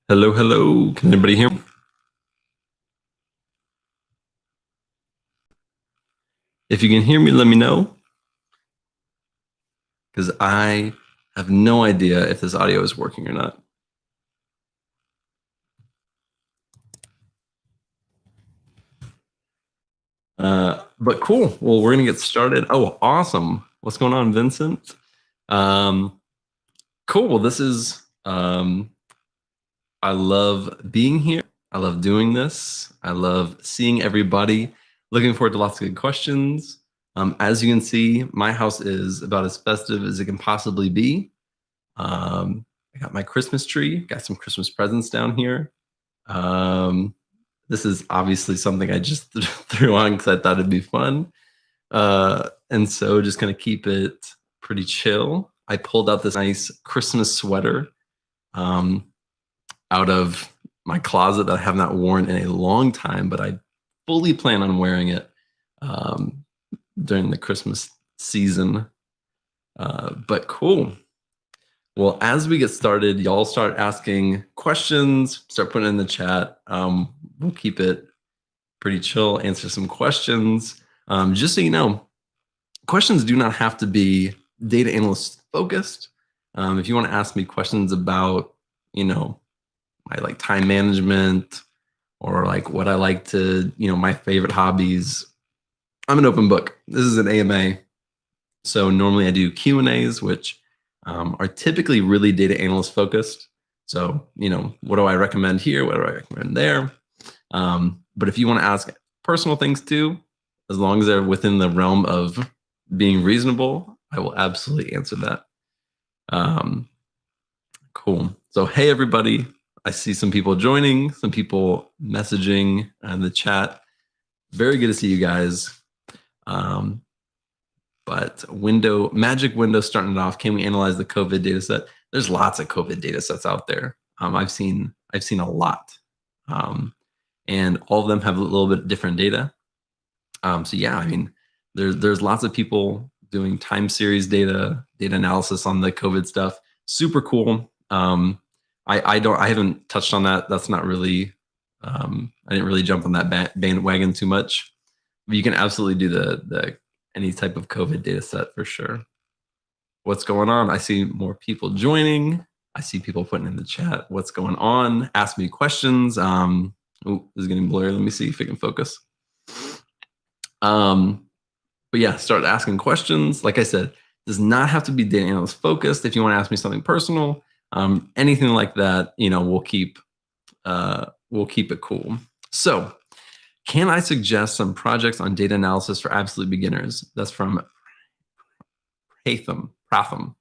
Hello, hello. Can anybody hear me? If you can hear me, let me know. Because I have no idea if this audio is working or not. But cool. Well, we're going to get started. Oh, awesome. What's going on, Vincent? Cool. Well, this is, I love being here. I love doing this. I love seeing everybody. Looking forward to lots of good questions. As you can see, my house is about as festive as it can possibly be. I got my Christmas tree, got some Christmas presents down here. This is obviously something I just threw on because I thought it'd be fun. And so just gonna keep it pretty chill. I pulled out this nice Christmas sweater out of my closet that I have not worn in a long time, but I fully plan on wearing it during the Christmas season. But cool. Well, as we get started, y'all start asking questions, start putting it in the chat. We'll keep it pretty chill, answer some questions. Just so you know, questions do not have to be data analyst focused. If you want to ask me questions about, my like time management or like what I like to, my favorite hobbies, I'm an open book. This is an AMA. So normally I do Q&As, which are typically really data analyst focused. So, what do I recommend here? What do I recommend there? But if you want to ask personal things too, as long as they're within the realm of being reasonable, I will absolutely answer that. Cool. So, hey, everybody. I see some people joining, some people messaging in the chat. Very good to see you guys. But magic window starting it off. Can we analyze the COVID data set? There's lots of COVID data sets out there. I've seen a lot. And all of them have a little bit different data. So yeah, I mean, there's lots of people doing time series data analysis on the COVID stuff. Super cool. I haven't touched on that. That's not really, I didn't really jump on that bandwagon too much. But you can absolutely do the any type of COVID data set for sure. What's going on? I see more people joining. I see people putting in the chat. What's going on? Ask me questions. Oh, this is getting blurry. Let me see if I can focus. But yeah, start asking questions. Like I said, does not have to be data analyst focused. If you want to ask me something personal, anything like that, we'll keep it cool. So, can I suggest some projects on data analysis for absolute beginners? That's from Pratham.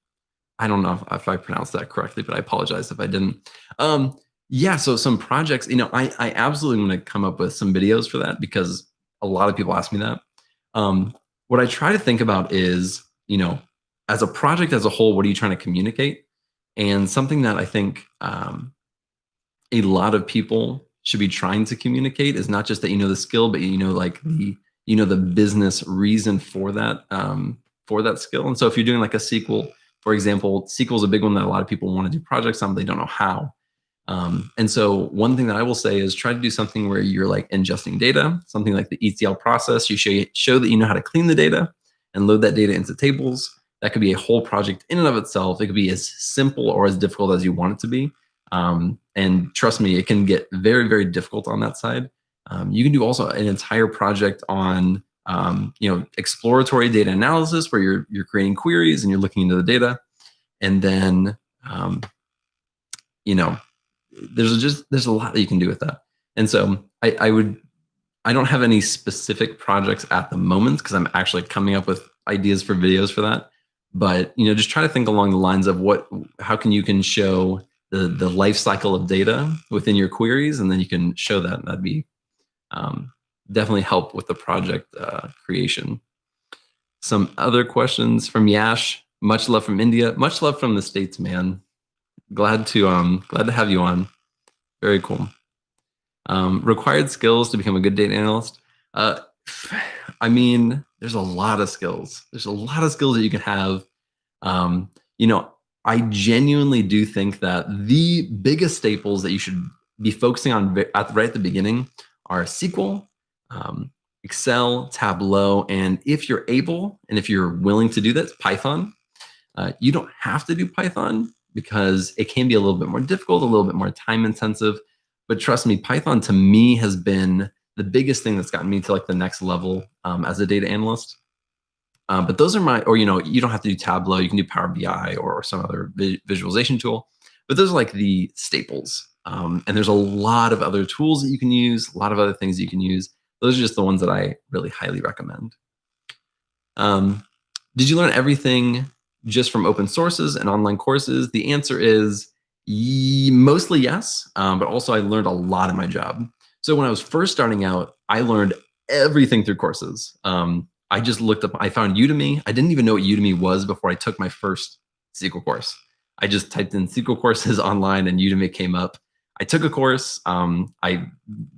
I don't know if I pronounced that correctly, but I apologize if I didn't. Yeah, so some projects, I absolutely want to come up with some videos for that because a lot of people ask me that. What I try to think about is, as a project as a whole, what are you trying to communicate? And something that I think a lot of people should be trying to communicate is not just that the skill, but like the business reason for that skill. And so if you're doing like a SQL, for example, SQL is a big one that a lot of people want to do projects on, but they don't know how. And so one thing that I will say is try to do something where you're like ingesting data, something like the ETL process. You show that you know how to clean the data and load that data into tables. That could be a whole project in and of itself. It could be as simple or as difficult as you want it to be. And trust me, it can get very, very difficult on that side. You can do also an entire project on, exploratory data analysis where you're creating queries and you're looking into the data. And then, there's a lot that you can do with that. And so I don't have any specific projects at the moment because I'm actually coming up with ideas for videos for that. But, just try to think along the lines of how you can show the life cycle of data within your queries, and then you can show that. That'd be definitely help with the project creation. Some other questions from Yash. Much love from India. Much love from the States, man. Glad to have you on. Very cool. Required skills to become a good data analyst. I mean, there's a lot of skills. There's a lot of skills that you can have. I genuinely do think that the biggest staples that you should be focusing on right at the beginning are SQL, Excel, Tableau, and if you're able and if you're willing to do that, Python. You don't have to do Python because it can be a little bit more difficult, a little bit more time intensive. But trust me, Python to me has been the biggest thing that's gotten me to like the next level as a data analyst. But those are my, or, you know, you don't have to do Tableau. You can do Power BI or some other visualization tool. But those are like the staples. And there's a lot of other tools that you can use, a lot of other things that you can use. Those are just the ones that I really highly recommend. Did you learn everything just from open sources and online courses? The answer is mostly yes, but also I learned a lot in my job. So when I was first starting out, I learned everything through courses. I just looked up, I found Udemy. I didn't even know what Udemy was before I took my first SQL course. I just typed in SQL courses online and Udemy came up. I took a course. I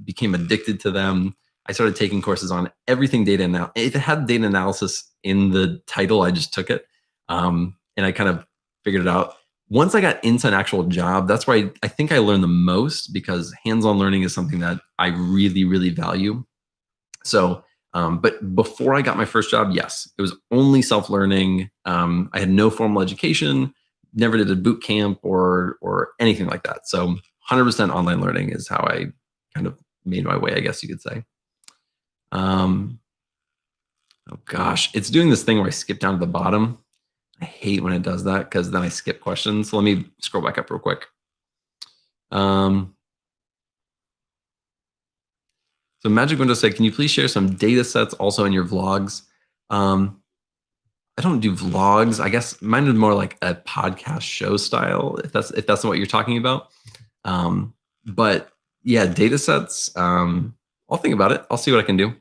became addicted to them. I started taking courses on everything data analysis. If it had data analysis in the title, I just took it. And I kind of figured it out. Once I got into an actual job, that's where I think I learned the most, because hands-on learning is something that I really, really value. So, but before I got my first job, yes, it was only self-learning. I had no formal education, never did a boot camp or anything like that. So 100% online learning is how I kind of made my way, I guess you could say. Oh gosh, it's doing this thing where I skip down to the bottom. I hate when it does that because then I skip questions. So let me scroll back up real quick. So Magic Window said, can you please share some data sets also in your vlogs? I don't do vlogs. I guess mine is more like a podcast show style, if that's what you're talking about. But yeah, data sets, I'll think about it. I'll see what I can do.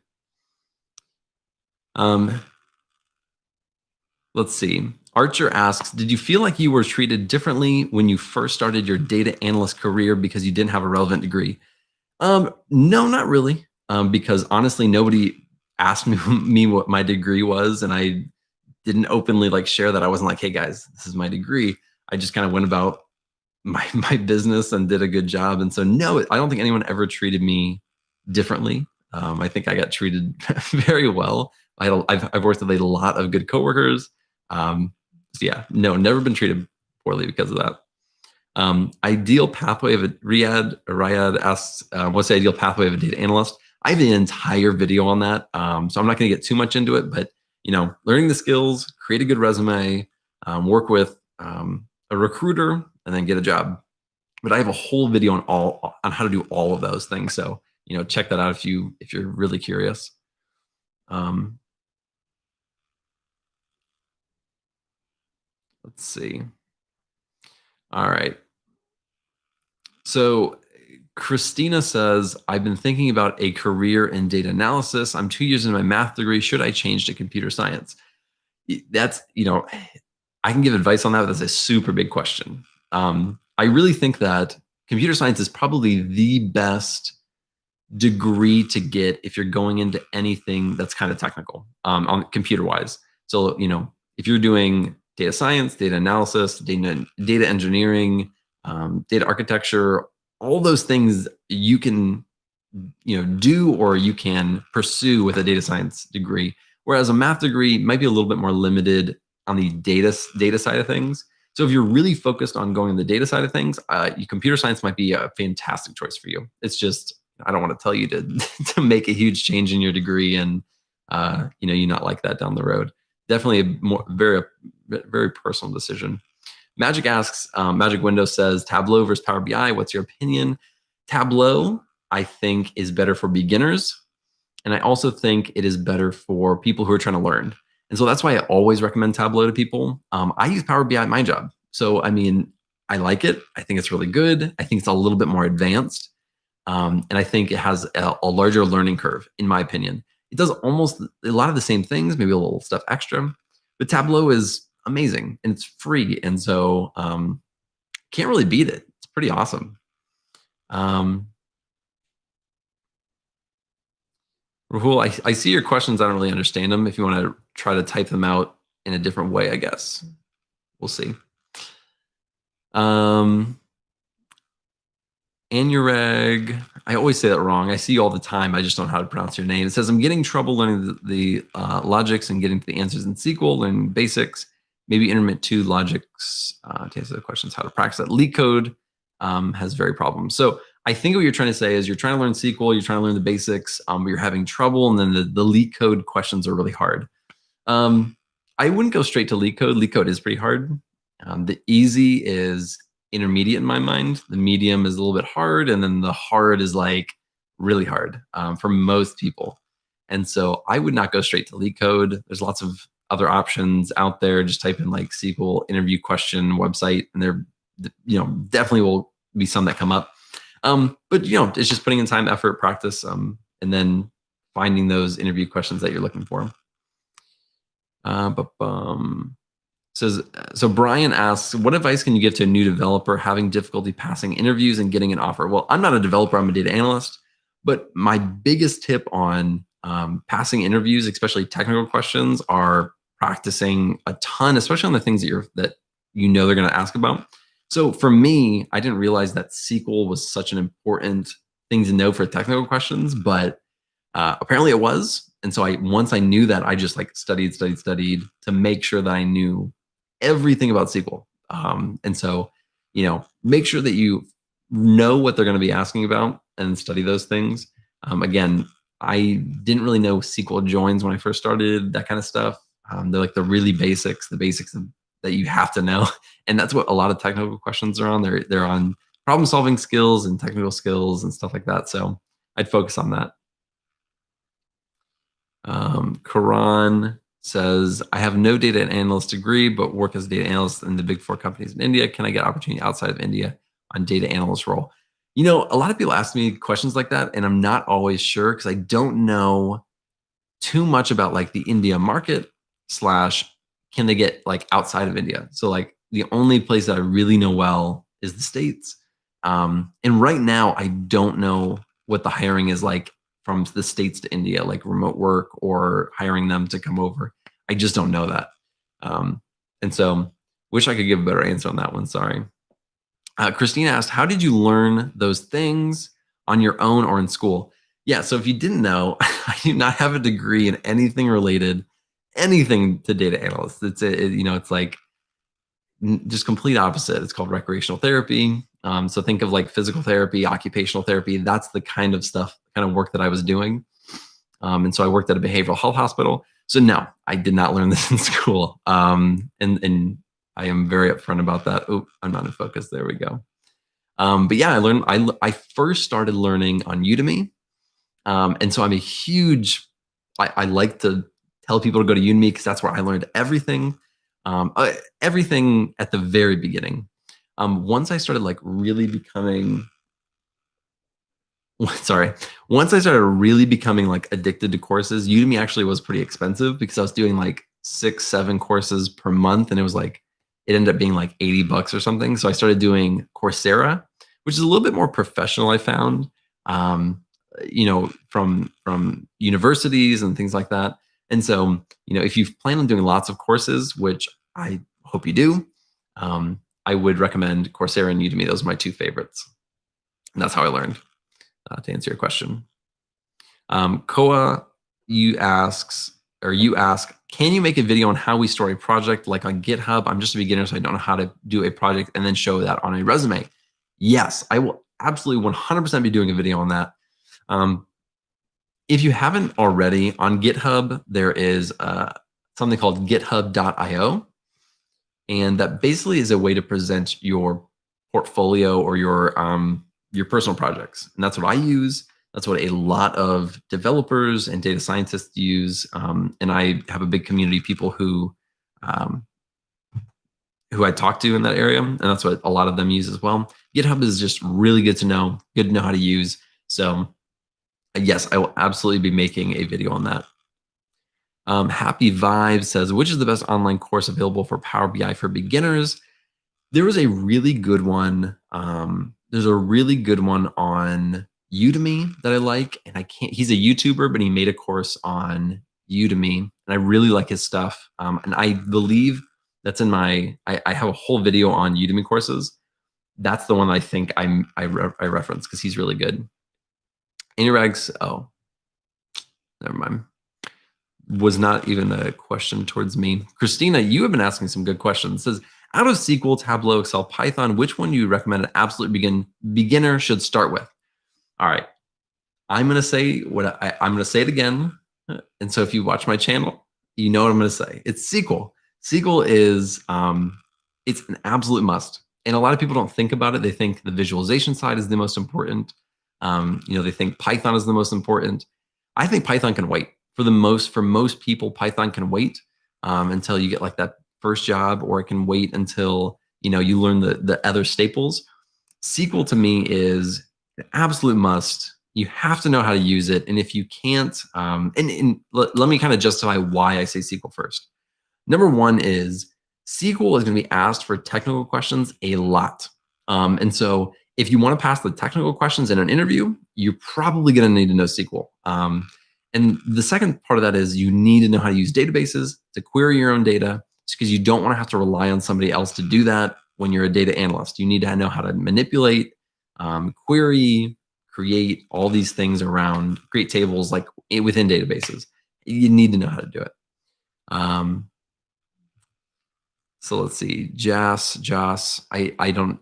Let's see. Archer asks, did you feel like you were treated differently when you first started your data analyst career because you didn't have a relevant degree? No, not really. Because honestly, nobody asked me what my degree was, and I didn't openly like share that. I wasn't like, hey guys, this is my degree. I just kind of went about my business and did a good job. And so no, I don't think anyone ever treated me differently. I think I got treated very well. I've worked with a lot of good coworkers. So yeah, no, never been treated poorly because of that. Ideal pathway of a Riyadh asks, what's the ideal pathway of a data analyst? I have an entire video on that. So I'm not going to get too much into it, but you know, learning the skills, create a good resume, work with a recruiter, and then get a job. But I have a whole video on how to do all of those things. So you know, check that out if you're really curious. Let's see. All right. So Christina says, I've been thinking about a career in data analysis. I'm 2 years into my math degree. Should I change to computer science? That's, you know, I can give advice on that, but that's a super big question. I really think that computer science is probably the best degree to get if you're going into anything that's kind of technical on computer wise. So, you know, if you're doing data science, data analysis, data engineering, data architecture, all those things you can, you know, do or you can pursue with a data science degree. Whereas a math degree might be a little bit more limited on the data side of things. So if you're really focused on going on the data side of things, computer science might be a fantastic choice for you. It's just, I don't want to tell you to to make a huge change in your degree and you know, you not like that down the road. Definitely a very personal decision. Magic asks, Magic Window says, Tableau versus Power BI. What's your opinion? Tableau, I think, is better for beginners. And I also think it is better for people who are trying to learn. And so that's why I always recommend Tableau to people. I use Power BI at my job. So, I mean, I like it. I think it's really good. I think it's a little bit more advanced. And I think it has a larger learning curve, in my opinion. It does almost a lot of the same things, maybe a little stuff extra. But Tableau is amazing and it's free. And so can't really beat it. It's pretty awesome. Rahul, I see your questions. I don't really understand them. If you want to try to type them out in a different way, I guess. We'll see. Um, Anurag, I always say that wrong. I see you all the time. I just don't know how to pronounce your name. It says, I'm getting trouble learning the logics and getting to the answers in SQL, learning basics, maybe intermittent two logics to answer the questions, how to practice that. Leak code has very problems. So I think what you're trying to say is you're trying to learn SQL, you're trying to learn the basics, but you're having trouble, and then the leak code questions are really hard. I wouldn't go straight to leak code. Leak code is pretty hard. The easy is intermediate in my mind. The medium is a little bit hard, and then the hard is like really hard for most people. And so I would not go straight to leak code. There's lots of other options out there. Just type in like SQL interview question website, and there, definitely will be some that come up. But it's just putting in time, effort, practice, and then finding those interview questions that you're looking for. So Brian asks, what advice can you give to a new developer having difficulty passing interviews and getting an offer? Well, I'm not a developer, I'm a data analyst, but my biggest tip on passing interviews, especially technical questions, are practicing a ton, especially on the things that they're going to ask about. So for me, I didn't realize that SQL was such an important thing to know for technical questions, but apparently it was. And so once I knew that, I just like studied to make sure that I knew everything about SQL. And so, make sure that you know what they're going to be asking about and study those things. Again, I didn't really know SQL joins when I first started, that kind of stuff. They're like the really basics, that you have to know. And that's what a lot of technical questions are on. They're on problem solving skills and technical skills and stuff like that. So I'd focus on that. Karan says, I have no data analyst degree, but work as a data analyst in the big four companies in India. Can I get opportunity outside of India on data analyst role? A lot of people ask me questions like that, and I'm not always sure because I don't know too much about like the India market / can they get like outside of India? So like the only place that I really know well is the States. And right now, I don't know what the hiring is like from the States to India, like remote work or hiring them to come over. I just don't know that. And so wish I could give a better answer on that one. Sorry. Christina asked, how did you learn those things on your own or in school? Yeah, so if you didn't know, I do not have a degree in anything to data analysts. It's like just complete opposite. It's called recreational therapy. So think of like physical therapy, occupational therapy. That's the kind of work that I was doing. And so I worked at a behavioral health hospital. So no, I did not learn this in school. And I am very upfront about that. Oh, I'm not in focus. There we go. But yeah, I first started learning on Udemy. And so I'm a huge, I like to tell people to go to Udemy because that's where I learned everything. Everything at the very beginning. Once I started really becoming like addicted to courses, Udemy actually was pretty expensive because I was doing like 6-7 courses per month, and it ended up being like $80 or something. So I started doing Coursera, which is a little bit more professional, I found, from universities and things like that. And so, if you plan on doing lots of courses, which I hope you do, I would recommend Coursera and Udemy. Those are my two favorites. And that's how I learned, to answer your question. Koa, you ask, can you make a video on how we store a project like on GitHub? I'm just a beginner, so I don't know how to do a project and then show that on a resume. Yes, I will absolutely 100% be doing a video on that. If you haven't already, on GitHub, there is something called github.io. And that basically is a way to present your portfolio or your personal projects. And that's what I use. That's what a lot of developers and data scientists use. And I have a big community of people who I talk to in that area. And that's what a lot of them use as well. GitHub is just really good to know how to use. So yes, I will absolutely be making a video on that. Happy Vibes says, which is the best online course available for Power BI for beginners? There was a really good one. There's a really good one on Udemy that I like, and he's a YouTuber, but he made a course on Udemy, and I really like his stuff. And I believe that's in I have a whole video on Udemy Courses. That's the one I think I reference because he's really good. Anurags, oh, never mind. Was not even a question towards me. Christina, you have been asking some good questions. It says, out of SQL, Tableau, Excel, Python, which one do you recommend an absolute beginner should start with? All right. I'm going to say I'm going to say it again. And so if you watch my channel, you know what I'm going to say. It's SQL. SQL is, it's an absolute must. And a lot of people don't think about it. They think the visualization side is the most important. They think Python is the most important. I think Python can wait. For most people, Python can wait until you get like that first job, or it can wait until you learn the other staples. SQL to me is an absolute must. You have to know how to use it, and if you can't, let me kind of justify why I say SQL first. Number one is SQL is going to be asked for technical questions a lot, and so if you want to pass the technical questions in an interview, you're probably going to need to know SQL. And the second part of that is you need to know how to use databases to query your own data, because you don't want to have to rely on somebody else to do that when you're a data analyst. You need to know how to manipulate, query, create all these things around, create tables like within databases. You need to know how to do it. So let's see, Joss, I don't,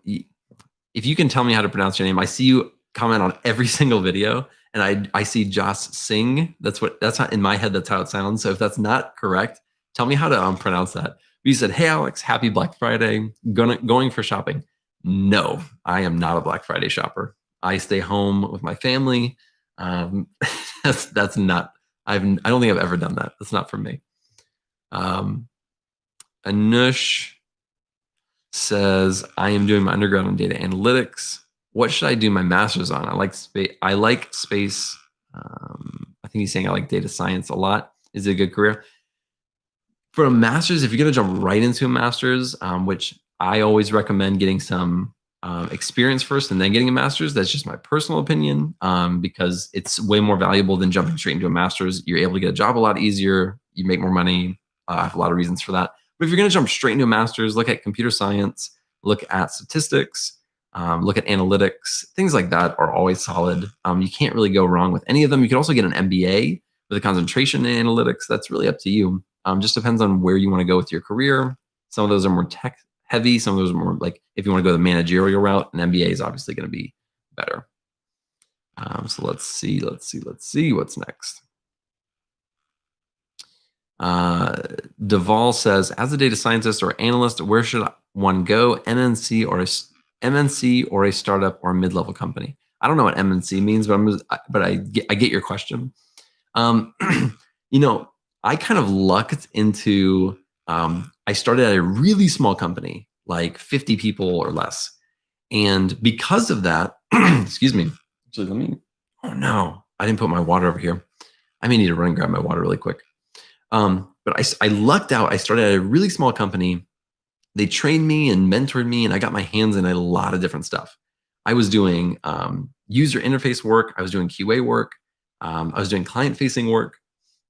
if you can tell me how to pronounce your name, I see you comment on every single video. And I see Joss Singh. That's how in my head, that's how it sounds. So if that's not correct, tell me how to pronounce that. You said, hey, Alex, happy Black Friday. Going for shopping. No, I am not a Black Friday shopper. I stay home with my family. That's not, I don't think I've ever done that. That's not for me. Anush says, I am doing my undergrad in data analytics. What should I do my master's on? I like space. I think he's saying I like data science a lot. Is it a good career? For a master's, if you're going to jump right into a master's, which I always recommend getting some experience first and then getting a master's. That's just my personal opinion, because it's way more valuable than jumping straight into a master's. You're able to get a job a lot easier. You make more money. I have a lot of reasons for that. But if you're going to jump straight into a master's, look at computer science, look at statistics, look at analytics. Things like that are always solid. You can't really go wrong with any of them. You can also get an MBA with a concentration in analytics. That's really up to you. Just depends on where you want to go with your career. Some of those are more tech heavy. Some of those are more like, if you want to go the managerial route, an MBA is obviously going to be better. So let's see what's next. Deval says, as a data scientist or analyst, where should one go? MNC or a startup or a mid-level company? I don't know what MNC means, but I get your question. I kind of lucked into, I started at a really small company, like 50 people or less. And because of that, excuse me, actually, oh no, I didn't put my water over here. I may need to run and grab my water really quick. But I lucked out. I started at a really small company. They trained me and mentored me, and I got my hands in a lot of different stuff. I was doing user interface work. I was doing QA work. I was doing client-facing work.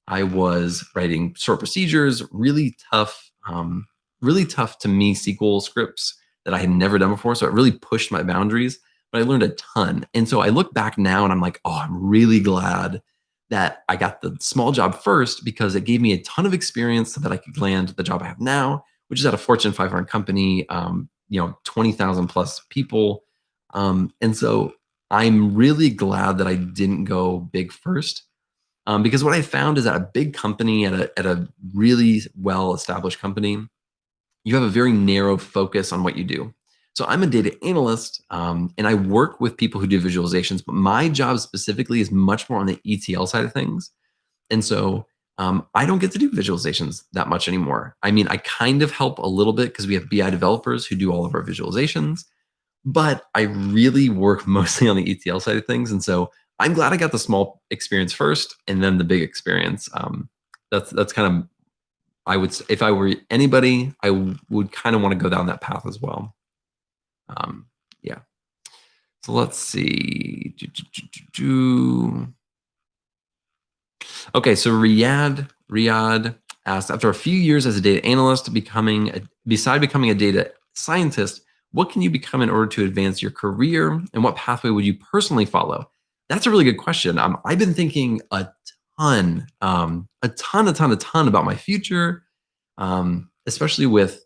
I was writing sort procedures, really tough to me SQL scripts that I had never done before. So it really pushed my boundaries, but I learned a ton. And so I look back now and I'm like, oh, I'm really glad that I got the small job first, because it gave me a ton of experience so that I could land the job I have now, which is at a Fortune 500 company, 20,000 plus people. And so I'm really glad that I didn't go big first. Because what I found is that a big company, at a really well-established company, you have a very narrow focus on what you do. So I'm a data analyst, and I work with people who do visualizations, but my job specifically is much more on the ETL side of things. And so I don't get to do visualizations that much anymore. I mean, I kind of help a little bit because we have BI developers who do all of our visualizations, but I really work mostly on the ETL side of things. And so I'm glad I got the small experience first and then the big experience. That's kind of, I would, if I were anybody, I would kind of want to go down that path as well. Yeah. So let's see. Okay, so Riyadh asked, after a few years as a data analyst, beside becoming a data scientist, What can you become in order to advance your career? And what pathway would you personally follow? That's a really good question. I've been thinking a ton about my future, especially with,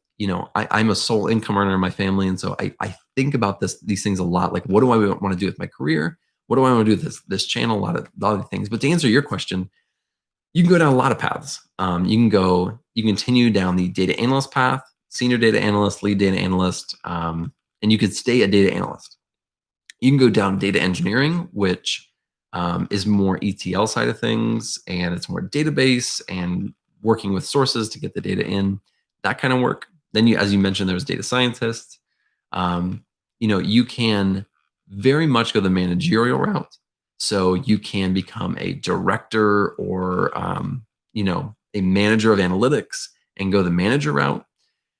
I'm a sole income earner in my family. And so I think about these things a lot. Like, what do I want to do with my career? What do I want to do with this channel? A lot of things. But to answer your question, you can go down a lot of paths. You can continue down the data analyst path, senior data analyst, lead data analyst, and you could stay a data analyst. You can go down data engineering, which is more ETL side of things, and it's more database and working with sources to get the data in, that kind of work. Then as you mentioned, there's data scientists. You can very much go the managerial route. So you can become a director or, a manager of analytics and go the manager route.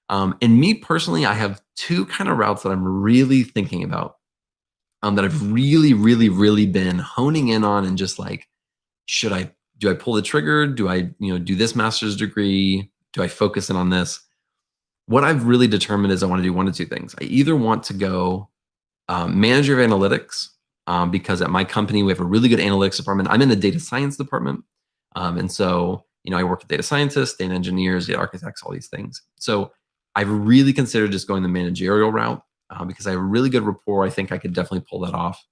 And me personally, I have two kind of routes that I'm really thinking about, that I've really, really, really been honing in on, and just like, do I pull the trigger? Do I, do this master's degree? Do I focus in on this? What I've really determined is I want to do one of two things. I either want to go manager of analytics, because at my company, we have a really good analytics department. I'm in the data science department. And so, I work with data scientists, data engineers, data architects, all these things. So I've really considered just going the managerial route, because I have a really good rapport. I think I could definitely pull that off.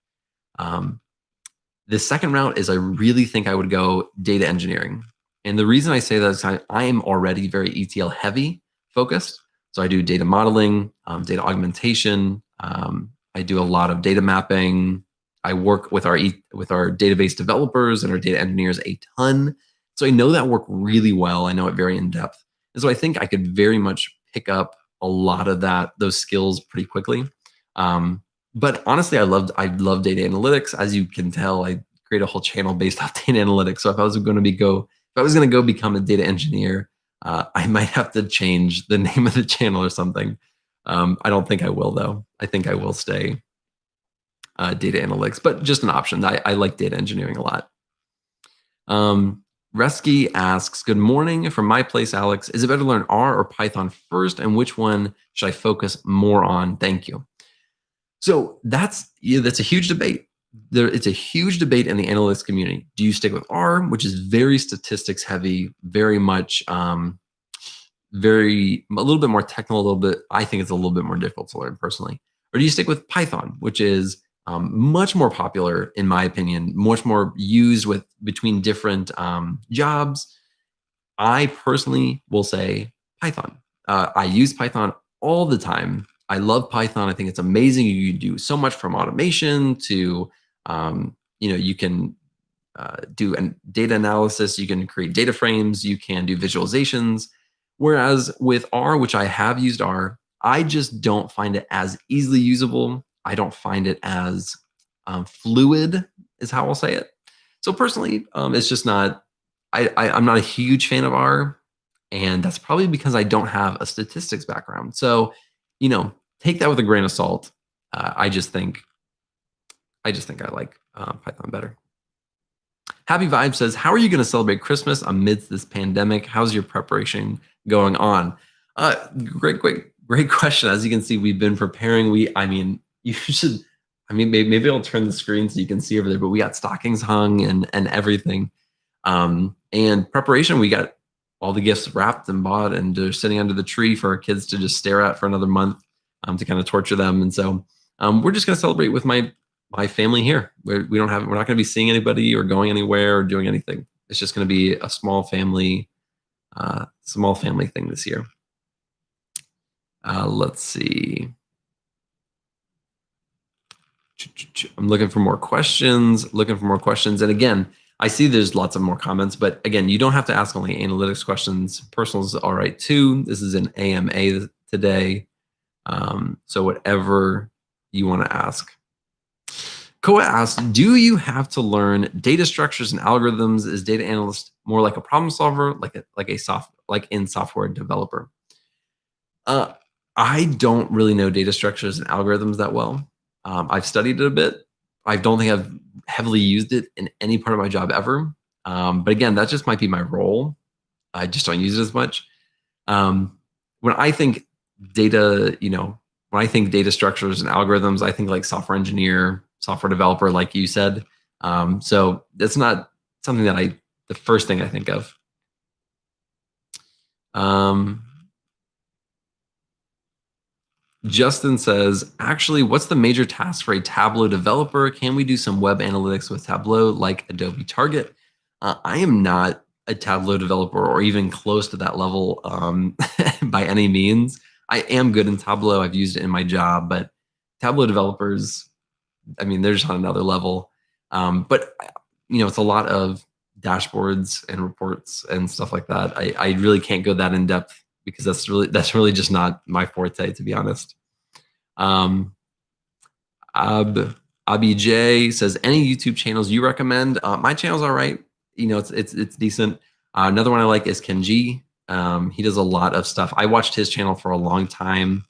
The second route is I really think I would go data engineering. And the reason I say that is I am already very ETL heavy focused. So I do data modeling, data augmentation. I do a lot of data mapping. I work with our database developers and our data engineers a ton. So I know that work really well. I know it very in depth. And so I think I could very much pick up a lot of those skills pretty quickly. But honestly, I love data analytics. As you can tell, I create a whole channel based off data analytics. So if I was going to go become a data engineer, I might have to change the name of the channel or something. I don't think I will, though. I think I will stay data analytics, but just an option. I like data engineering a lot. Resky asks, good morning. From my place, Alex, is it better to learn R or Python first? And which one should I focus more on? Thank you. So that's a huge debate. It's a huge debate in the analytics community. Do you stick with R, which is very statistics heavy, very much, a little bit more technical, I think it's a little bit more difficult to learn personally. Or do you stick with Python, which is much more popular, in my opinion, much more used between different jobs? I personally will say Python. I use Python all the time. I love Python. I think it's amazing. You do so much from automation to, you can do data analysis. You can create data frames. You can do visualizations. Whereas with R, which I have used R, I just don't find it as easily usable. I don't find it as fluid, is how I'll say it. So personally, it's just not, I'm not a huge fan of R. And that's probably because I don't have a statistics background. So, take that with a grain of salt. I just think I like Python better. Happy Vibe says, how are you going to celebrate Christmas amidst this pandemic? How's your preparation going on? Great question. As you can see, we've been preparing. Maybe I'll turn the screen so you can see over there, but we got stockings hung and everything. And preparation, we got all the gifts wrapped and bought, and they're sitting under the tree for our kids to just stare at for another month, to kind of torture them. And so we're just going to celebrate with my family here. We're not going to be seeing anybody or going anywhere or doing anything. It's just going to be a small family thing this year. Let's see. I'm looking for more questions. And again, I see there's lots of more comments, but again, you don't have to ask only analytics questions. Personals is all right too. This is an AMA today. So whatever you want to ask. Koa asks, do you have to learn data structures and algorithms? Is data analyst more like a problem solver, like in software developer? I don't really know data structures and algorithms that well. I've studied it a bit. I don't think I've heavily used it in any part of my job ever. But again, that just might be my role. I just don't use it as much. When I think data, when I think data structures and algorithms, I think like software engineer, software developer, like you said. So that's not something that the first thing I think of. Justin says, actually, what's the major task for a Tableau developer? Can we do some web analytics with Tableau like Adobe Target? I am not a Tableau developer or even close to that level by any means. I am good in Tableau. I've used it in my job, but Tableau developers, I mean, they're just on another level. But it's a lot of dashboards and reports and stuff like that. I really can't go that in depth because that's really just not my forte, to be honest. Abby J says, any YouTube channels you recommend? My channel's all right. It's decent. Another one I like is Kenji. He does a lot of stuff. I watched his channel for a long time.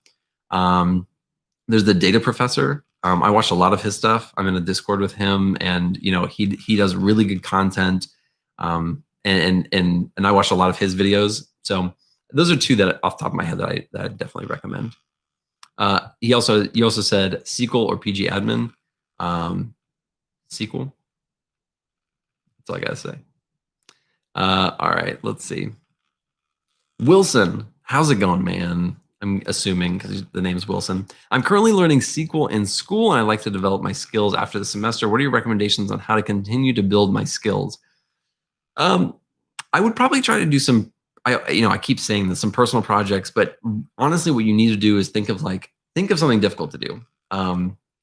There's the Data Professor. I watched a lot of his stuff. I'm in a Discord with him, and he does really good content. And I watched a lot of his videos. So those are two that off the top of my head that I definitely recommend. You also said SQL or PG Admin. SQL. That's all I gotta say. All right, let's see. Wilson, how's it going, man? I'm assuming because the name is Wilson. I'm currently learning SQL in school, and I'd like to develop my skills after the semester. What are your recommendations on how to continue to build my skills? I would probably try to do some. I keep saying this, some personal projects, but honestly, what you need to do is think of something difficult to do,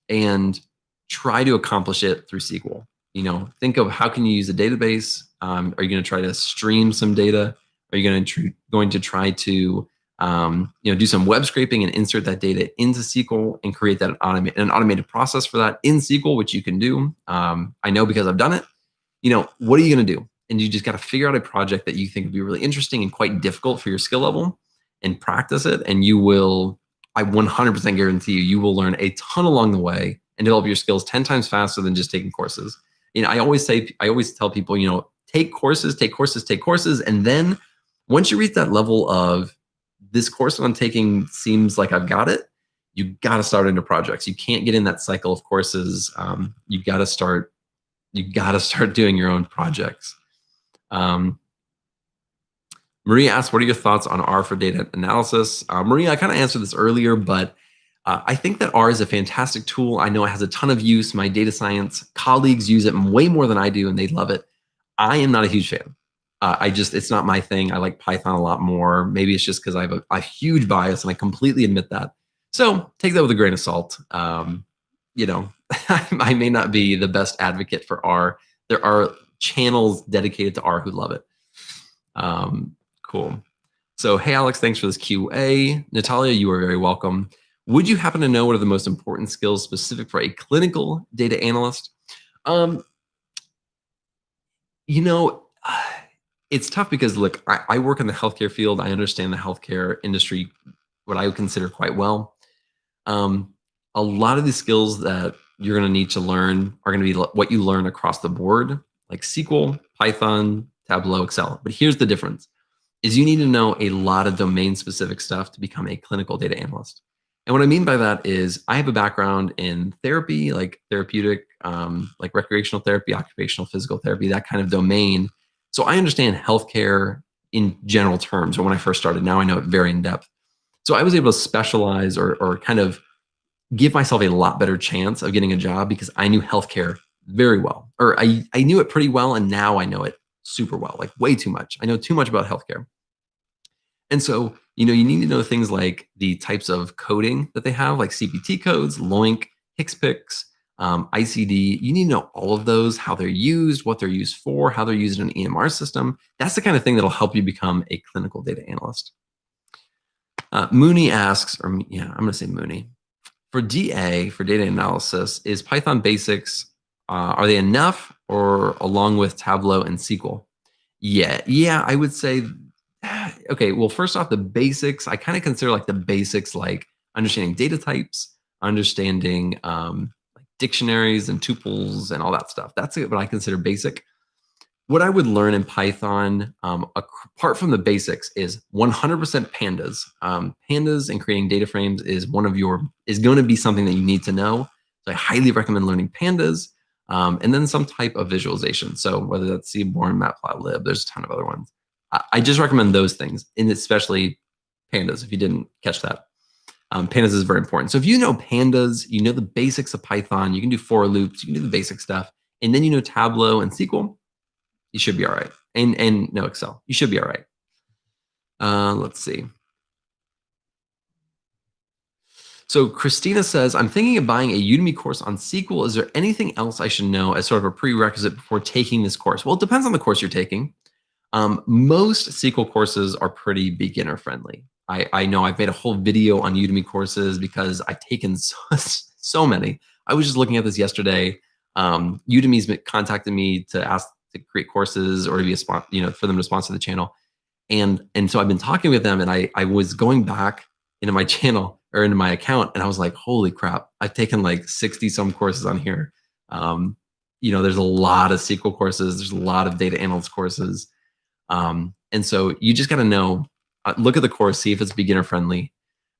and try to accomplish it through SQL. Think of how can you use a database. Are you going to try to stream some data? Are you going to try to do some web scraping and insert that data into SQL and create that an automated process for that in SQL, which you can do. I know because I've done it. What are you going to do? And you just got to figure out a project that you think would be really interesting and quite difficult for your skill level and practice it. And you will, I 100% guarantee you will learn a ton along the way and develop your skills 10 times faster than just taking courses. I always tell people, take courses. And then once you reach that level of this course I'm taking seems like I've got it, you got to start into projects. You can't get in that cycle of courses. You got to start doing your own projects. Maria asks, what are your thoughts on R for data analysis? Maria, I kind of answered this earlier, but I think that R is a fantastic tool. I know it has a ton of use. My data science colleagues use it way more than I do, and they love it. I am not a huge fan. It's not my thing. I like Python a lot more. Maybe it's just because I have a huge bias, and I completely admit that. So take that with a grain of salt. I may not be the best advocate for R. There are channels dedicated to R who love it. Cool. So, hey, Alex, thanks for this QA. Natalia, you are very welcome. Would you happen to know what are the most important skills specific for a clinical data analyst? It's tough because, look, I work in the healthcare field. I understand the healthcare industry, what I would consider quite well. A lot of the skills that you're going to need to learn are going to be what you learn across the board, like SQL, Python, Tableau, Excel. But here's the difference, is you need to know a lot of domain-specific stuff to become a clinical data analyst. And what I mean by that is I have a background in therapy, like therapeutic, like recreational therapy, occupational physical therapy, that kind of domain. So I understand healthcare in general terms, or when I first started. Now I know it very in depth. So I was able to specialize or kind of give myself a lot better chance of getting a job because I knew healthcare very well, or I knew it pretty well, and now I know it super well, like way too much. I know too much about healthcare. And so, you need to know things like the types of coding that they have, like CPT codes, LOINC, HCPCS, ICD. You need to know all of those, how they're used, what they're used for, how they're used in an EMR system. That's the kind of thing that'll help you become a clinical data analyst. Mooney asks, I'm going to say Mooney. For DA, for data analysis, is Python basics, are they enough, or along with Tableau and SQL? Yeah, I would say, okay, well, first off, the basics, I kind of consider like the basics, like understanding data types, understanding like dictionaries and tuples and all that stuff. That's what I consider basic. What I would learn in Python, apart from the basics, is 100% pandas. Pandas and creating data frames is going to be something that you need to know. So I highly recommend learning pandas, and then some type of visualization. So whether that's Seaborn, Matplotlib, there's a ton of other ones. I just recommend those things, and especially pandas. If you didn't catch that, pandas is very important. So if you know pandas, you know the basics of Python. You can do for loops. You can do the basic stuff, and then you know Tableau and SQL. You should be all right. And no Excel. You should be all right. Let's see. So Christina says, I'm thinking of buying a Udemy course on SQL. Is there anything else I should know as sort of a prerequisite before taking this course? Well, it depends on the course you're taking. Most SQL courses are pretty beginner friendly. I know I've made a whole video on Udemy courses because I've taken so many. I was just looking at this yesterday. Udemy's contacted me to ask to create courses or to be for them to sponsor the channel. And so I've been talking with them, and I was going back into my channel or into my account, and I was like, holy crap, I've taken like 60 some courses on here. There's a lot of SQL courses. There's a lot of data analyst courses. And so you just got to know, look at the course, see if it's beginner friendly.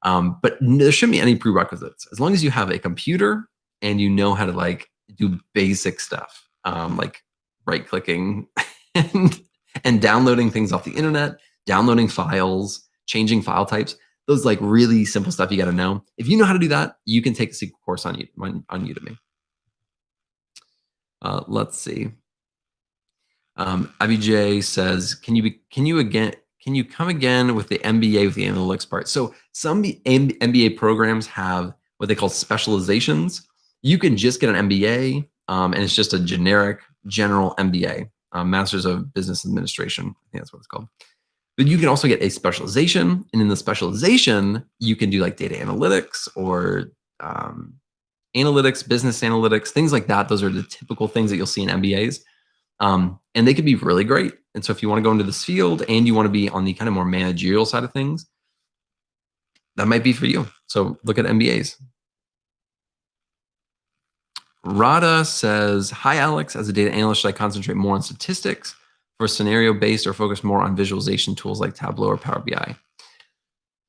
But there shouldn't be any prerequisites. As long as you have a computer and you know how to like do basic stuff, like right clicking and downloading things off the internet, downloading files, changing file types, those like really simple stuff you got to know. If you know how to do that, you can take a SQL course on Udemy. Let's see. Abhijay says, can you come again with the MBA with the analytics part? So some MBA programs have what they call specializations. You can just get an MBA, and it's just a general MBA, Masters of Business Administration. I think that's what it's called. But you can also get a specialization, and in the specialization, you can do like data analytics or analytics, business analytics, things like that. Those are the typical things that you'll see in MBAs. And they could be really great. And so if you want to go into this field and you want to be on the kind of more managerial side of things, that might be for you. So look at MBAs. Rada says, hi, Alex. As a data analyst, should I concentrate more on statistics for scenario-based or focus more on visualization tools like Tableau or Power BI?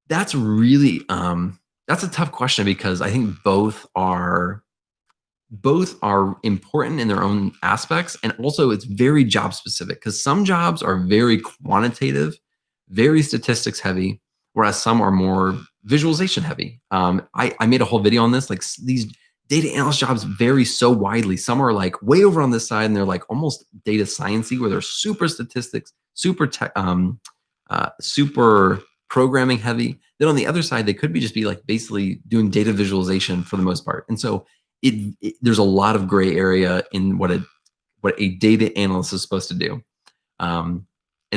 That's really, that's a tough question because I think both are important in their own aspects, and also it's very job specific because some jobs are very quantitative, very statistics heavy, whereas some are more visualization heavy. I made a whole video on this. Like these data analyst jobs vary so widely. Some are like way over on this side, and they're like almost data sciencey, where they're super statistics, super programming heavy. Then on the other side, they could just be like basically doing data visualization for the most part. And so there's a lot of gray area in what a data analyst is supposed to do. And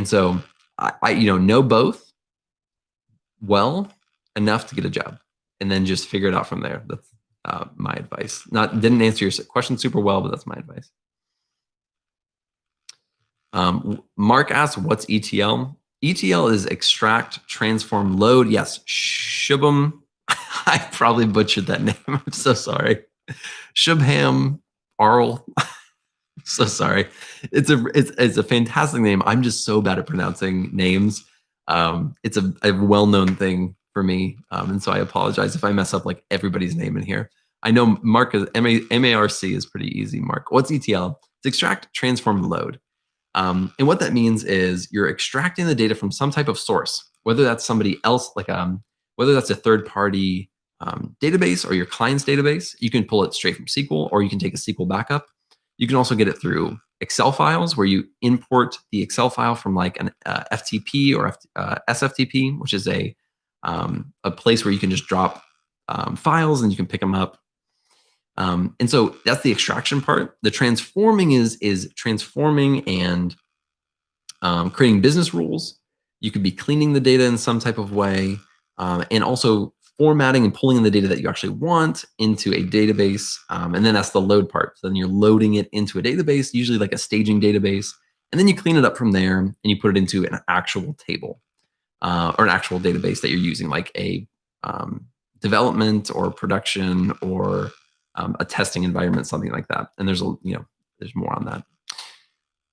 so I know both well enough to get a job, and then just figure it out from there. That's my advice. Didn't answer your question super well, but that's my advice. Mark asks, what's ETL? ETL is extract, transform, load. Yes, Shubham. I probably butchered that name. I'm so sorry. Shubham Arl. So sorry. It's a fantastic name. I'm just so bad at pronouncing names. It's a well-known thing for me, and so I apologize if I mess up like everybody's name in here. I know Mark is MARC is pretty easy. Mark, what's ETL? It's extract, transform, load. And what that means is you're extracting the data from some type of source, whether that's somebody else, like whether that's a third-party database or your client's database. You can pull it straight from SQL, or you can take a SQL backup. You can also get it through Excel files, where you import the Excel file from like an FTP or SFTP, which is a place where you can just drop files and you can pick them up. And so that's the extraction part. The transforming is transforming and creating business rules. You could be cleaning the data in some type of way, and also formatting and pulling in the data that you actually want into a database. And then that's the load part. So then you're loading it into a database, usually like a staging database. And then you clean it up from there and you put it into an actual table or an actual database that you're using, like a development or production or a testing environment, something like that. And there's more on that.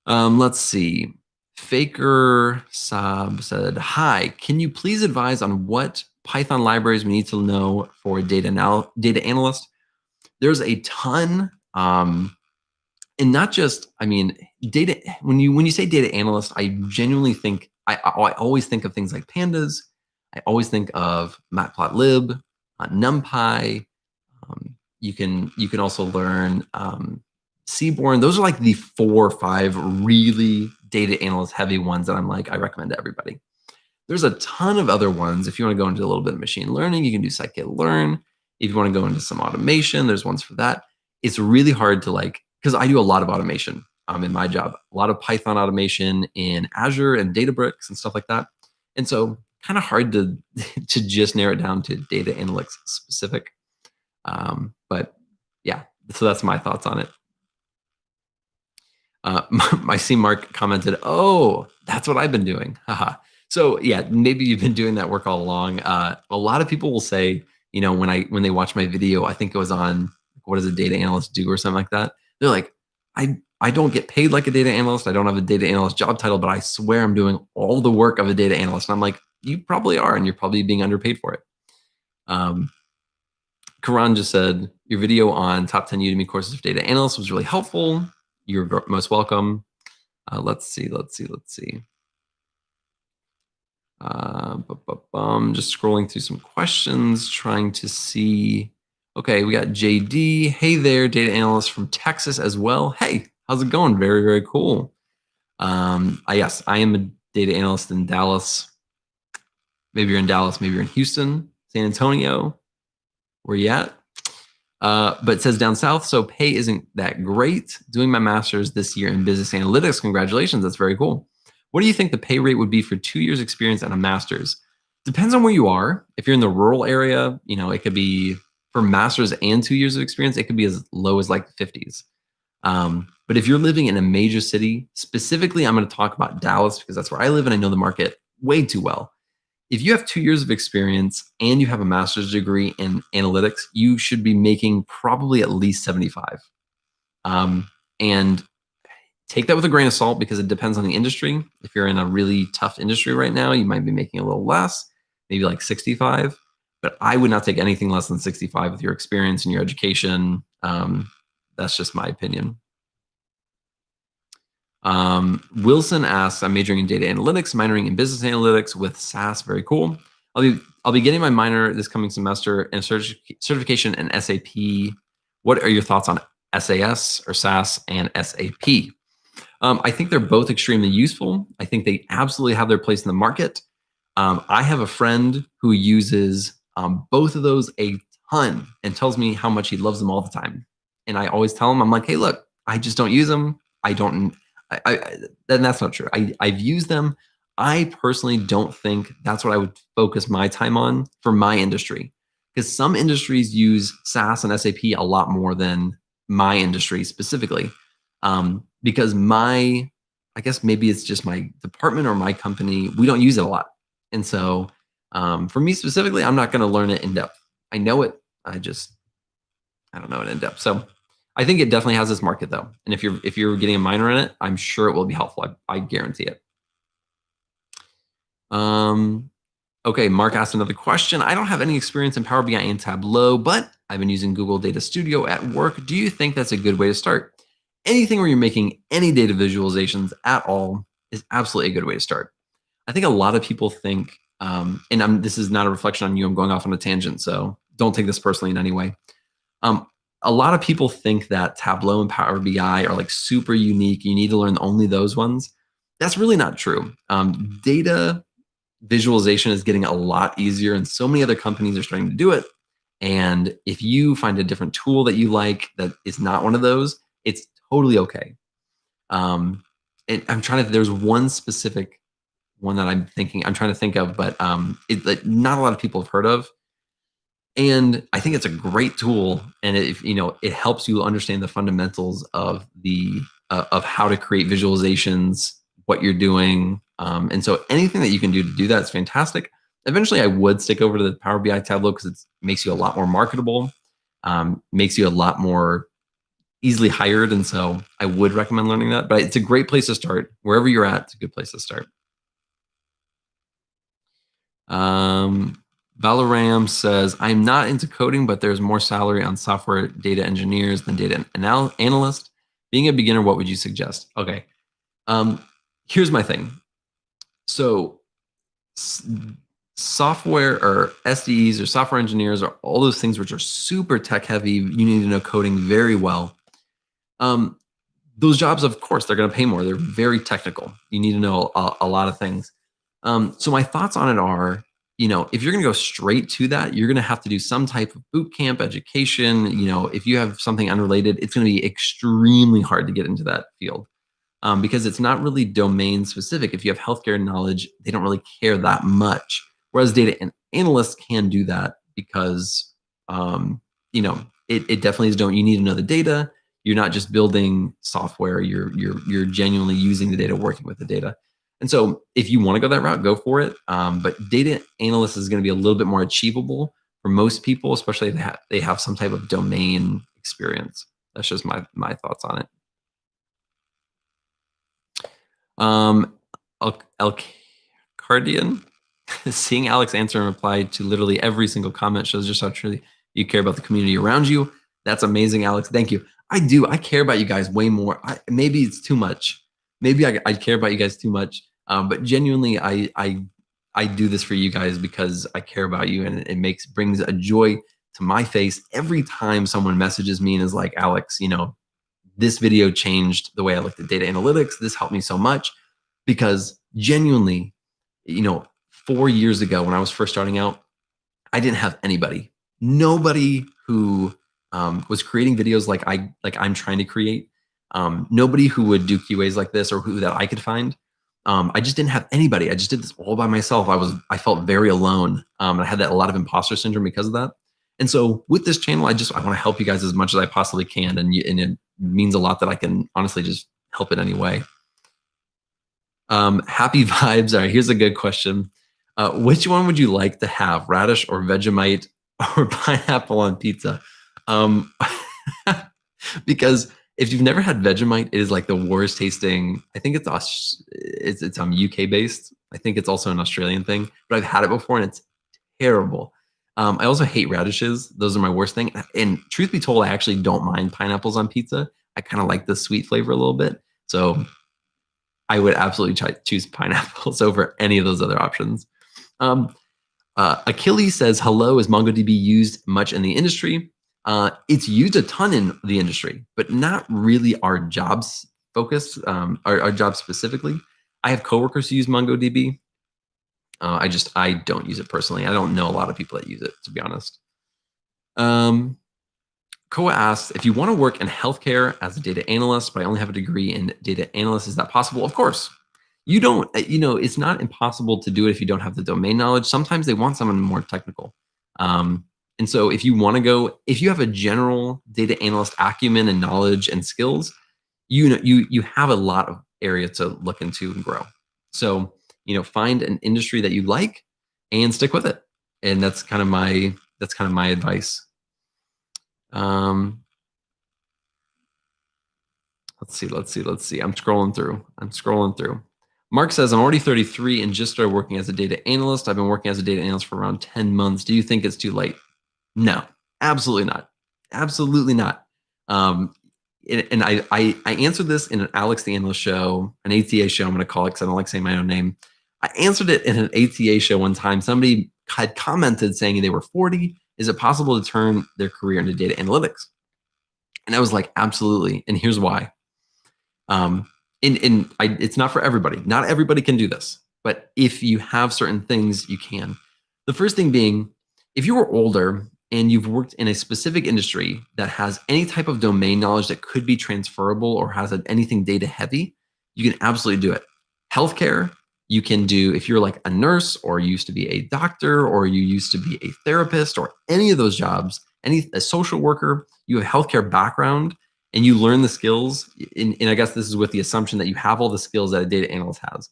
Let's see. Faker Sab said, "Hi, can you please advise on what Python libraries we need to know for data analyst?" There's a ton, and not just. I mean, data. When you say data analyst, I genuinely think I always think of things like pandas. I always think of matplotlib, NumPy. You can also learn Seaborn. Those are like the 4 or 5 really data analyst heavy ones that I'm like, I recommend to everybody. There's a ton of other ones. If you want to go into a little bit of machine learning, you can do scikit-learn. If you want to go into some automation, there's ones for that. It's really hard to because I do a lot of automation in my job, a lot of Python automation in Azure and Databricks and stuff like that. And so kind of hard to, to just narrow it down to data analytics specific. But yeah, so that's my thoughts on it. My C Mark commented, "Oh, that's what I've been doing." Haha. So yeah, maybe you've been doing that work all along. A lot of people will say, when they watch my video, I think it was on what does a data analyst do or something like that. They're like, I don't get paid like a data analyst. I don't have a data analyst job title, but I swear I'm doing all the work of a data analyst. And I'm like, you probably are, and you're probably being underpaid for it. Karan just said, "Your video on top 10 Udemy courses for data analysts was really helpful. You're most welcome." Let's see. Just scrolling through some questions, trying to see. Okay, we got JD. "Hey there, data analyst from Texas as well. Hey, how's it going? Very, very cool." Yes, I am a data analyst in Dallas. Maybe you're in Dallas, maybe you're in Houston, San Antonio. Where you at? But it says down south, so pay isn't that great. Doing my master's this year in business analytics. Congratulations, that's very cool. What do you think the pay rate would be for 2 years experience and a master's? Depends on where you are. If you're in the rural area, it could be for master's and 2 years of experience, it could be as low as like the 50s. But if you're living in a major city, specifically, I'm going to talk about Dallas because that's where I live and I know the market way too well. If you have 2 years of experience and you have a master's degree in analytics, you should be making probably at least 75. And take that with a grain of salt because it depends on the industry. If you're in a really tough industry right now, you might be making a little less, maybe like 65. But I would not take anything less than 65 with your experience and your education. That's just my opinion. Wilson asks, "I'm majoring in data analytics, minoring in business analytics with SAS. Very cool. I'll be getting my minor this coming semester and certification in SAP. What are your thoughts on SAS or SAS and SAP?" I think they're both extremely useful. I think they absolutely have their place in the market. I have a friend who uses both of those a ton and tells me how much he loves them all the time. And I always tell him, I'm like, "Hey, look, I just don't use them. Then that's not true. I've used them. I personally don't think that's what I would focus my time on for my industry, because some industries use SAS and SAP a lot more than my industry specifically. Because I guess maybe it's just my department or my company, we don't use it a lot. And so for me specifically, I'm not going to learn it in depth. I know it. I don't know it in depth. So I think it definitely has this market though. And if you're getting a minor in it, I'm sure it will be helpful. I guarantee it. Okay, Mark asked another question. "I don't have any experience in Power BI and Tableau, but I've been using Google Data Studio at work. Do you think that's a good way to start?" Anything where you're making any data visualizations at all is absolutely a good way to start. I think a lot of people think, this is not a reflection on you, I'm going off on a tangent, so don't take this personally in any way. A lot of people think that Tableau and Power BI are like super unique. You need to learn only those ones. That's really not true. Data visualization is getting a lot easier, and so many other companies are starting to do it. And if you find a different tool that you like that is not one of those, it's totally okay. And I'm trying to, there's one specific one that I'm trying to think of, but not a lot of people have heard of. And I think it's a great tool, and it helps you understand the fundamentals of of how to create visualizations, what you're doing, and so anything that you can do to do that is fantastic. Eventually, I would stick over to the Power BI Tableau because it makes you a lot more marketable, makes you a lot more easily hired. And so I would recommend learning that, but it's a great place to start. Wherever you're at, it's a good place to start. Valoram says, I'm not into coding, but there's more salary on software data engineers than data analyst. Being a beginner, what would you suggest? Okay. Here's my thing. So software or SDEs or software engineers or all those things which are super tech heavy, you need to know coding very well. Those jobs, of course, they're going to pay more. They're very technical. You need to know a lot of things. So my thoughts on it are, if you're going to go straight to that, you're going to have to do some type of boot camp education. If you have something unrelated, it's going to be extremely hard to get into that field because it's not really domain specific. If you have healthcare knowledge, they don't really care that much. Whereas data analysts can do that because, it definitely is. You need to know the data. You're not just building software. You're genuinely using the data, working with the data. And so if you want to go that route, go for it. But data analyst is going to be a little bit more achievable for most people, especially if they have some type of domain experience. That's just my thoughts on it. Elcardian, seeing Alex answer and reply to literally every single comment shows just how truly you care about the community around you. That's amazing, Alex. Thank you. I do. I care about you guys way more. Maybe it's too much. Maybe I care about you guys too much. But genuinely, I do this for you guys because I care about you, and it brings a joy to my face every time someone messages me and is like, Alex, this video changed the way I looked at data analytics. This helped me so much. Because genuinely, 4 years ago when I was first starting out, I didn't have anybody. Nobody who was creating videos like I'm trying to create. Nobody who would do QAs like this or that I could find. I just didn't have anybody. I just did this all by myself. I felt very alone. And I had a lot of imposter syndrome because of that. And so with this channel, I want to help you guys as much as I possibly can. And it means a lot that I can honestly just help in any way. Happy vibes. All right, here's a good question. Which one would you like to have, radish or Vegemite or pineapple on pizza? Because if you've never had Vegemite, it is like the worst tasting. I think it's UK based. I think it's also an Australian thing, but I've had it before and it's terrible. I also hate radishes. Those are my worst thing. And truth be told, I actually don't mind pineapples on pizza. I kind of like the sweet flavor a little bit. So I would absolutely choose pineapples over any of those other options. Achilles says, hello, is MongoDB used much in the industry? It's used a ton in the industry, but not really our jobs focused, our jobs specifically. I have coworkers who use MongoDB. I don't use it personally. I don't know a lot of people that use it, to be honest. Koa asks, if you want to work in healthcare as a data analyst, but I only have a degree in data analyst, is that possible? Of course. You don't, it's not impossible to do it if you don't have the domain knowledge. Sometimes they want someone more technical. And so if you want to go, if you have a general data analyst acumen and knowledge and skills, you have a lot of area to look into and grow. So, find an industry that you like and stick with it. And that's kind of my advice. Let's see. I'm scrolling through. Mark says, I'm already 33 and just started working as a data analyst. I've been working as a data analyst for around 10 months. Do you think it's too late? No, absolutely not. Absolutely not. And I answered this in an Alex the Analyst show, an ATA show, I'm going to call it because I don't like saying my own name. I answered it in an ATA show one time. Somebody had commented saying they were 40. Is it possible to turn their career into data analytics? And I was like, absolutely. And here's why. It's not for everybody. Not everybody can do this. But if you have certain things, you can. The first thing being, if you were older and you've worked in a specific industry that has any type of domain knowledge that could be transferable or has anything data heavy, you can absolutely do it. Healthcare, you can do if you're like a nurse or you used to be a doctor or you used to be a therapist or any of those jobs, a social worker, you have healthcare background and you learn the skills. And I guess this is with the assumption that you have all the skills that a data analyst has.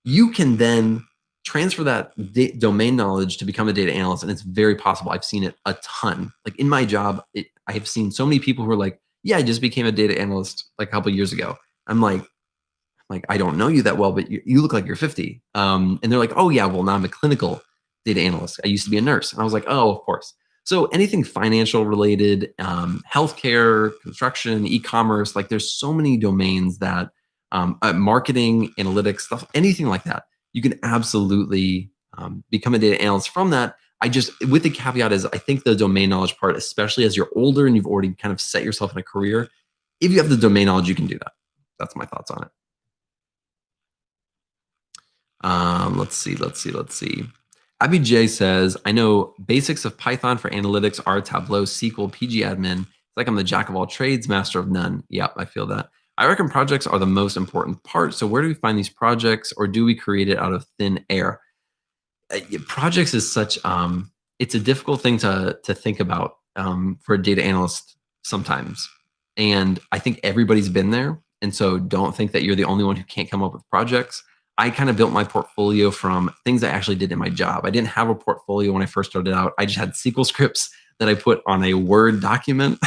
You can then transfer that domain knowledge to become a data analyst. And it's very possible. I've seen it a ton. Like in my job, I have seen so many people who are like, yeah, I just became a data analyst like a couple of years ago. I'm like, I don't know you that well, but you look like you're 50. And they're like, oh yeah, well now I'm a clinical data analyst. I used to be a nurse. And I was like, oh, of course. So anything financial related, healthcare, construction, e-commerce, like there's so many domains that marketing, analytics, stuff, anything like that, you can absolutely become a data analyst from that. I just, with the caveat is, I think the domain knowledge part, especially as you're older and you've already kind of set yourself in a career, if you have the domain knowledge, you can do that. That's my thoughts on it. Let's see. Abby J says, I know basics of Python for analytics are Tableau, SQL, PG admin. It's like I'm the jack of all trades, master of none. Yep, I feel that. I reckon projects are the most important part. So where do we find these projects, or do we create it out of thin air? Projects is such it's a difficult thing to think about for a data analyst sometimes. And I think everybody's been there. And so don't think that you're the only one who can't come up with projects. I kind of built my portfolio from things I actually did in my job. I didn't have a portfolio when I first started out. I just had SQL scripts that I put on a Word document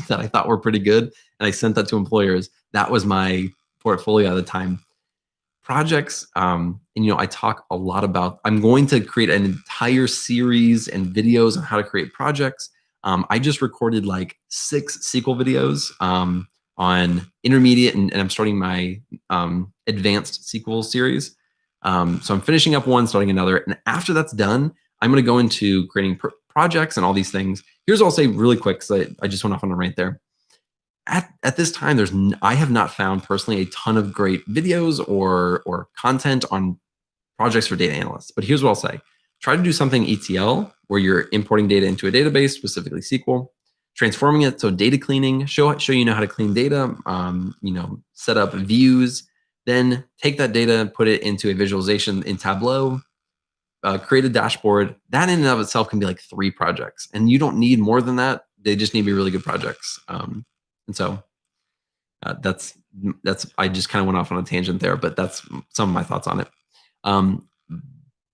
that I thought were pretty good. And I sent that to employers. That was my portfolio at the time. Projects, and I talk a lot about, I'm going to create an entire series and videos on how to create projects. I just recorded like 6 SQL videos on intermediate, and I'm starting my advanced SQL series. So I'm finishing up one, starting another. And after that's done, I'm going to go into creating projects and all these things. Here's what I'll say really quick, because I just went off on a rant there. At this time, I have not found personally a ton of great videos or content on projects for data analysts. But here's what I'll say. Try to do something ETL, where you're importing data into a database, specifically SQL, transforming it. So data cleaning, show you know how to clean data, set up views, then take that data, put it into a visualization in Tableau, create a dashboard. That in and of itself can be like 3 projects. And you don't need more than that. They just need to be really good projects. And so that's I just kind of went off on a tangent there, but that's some of my thoughts on it.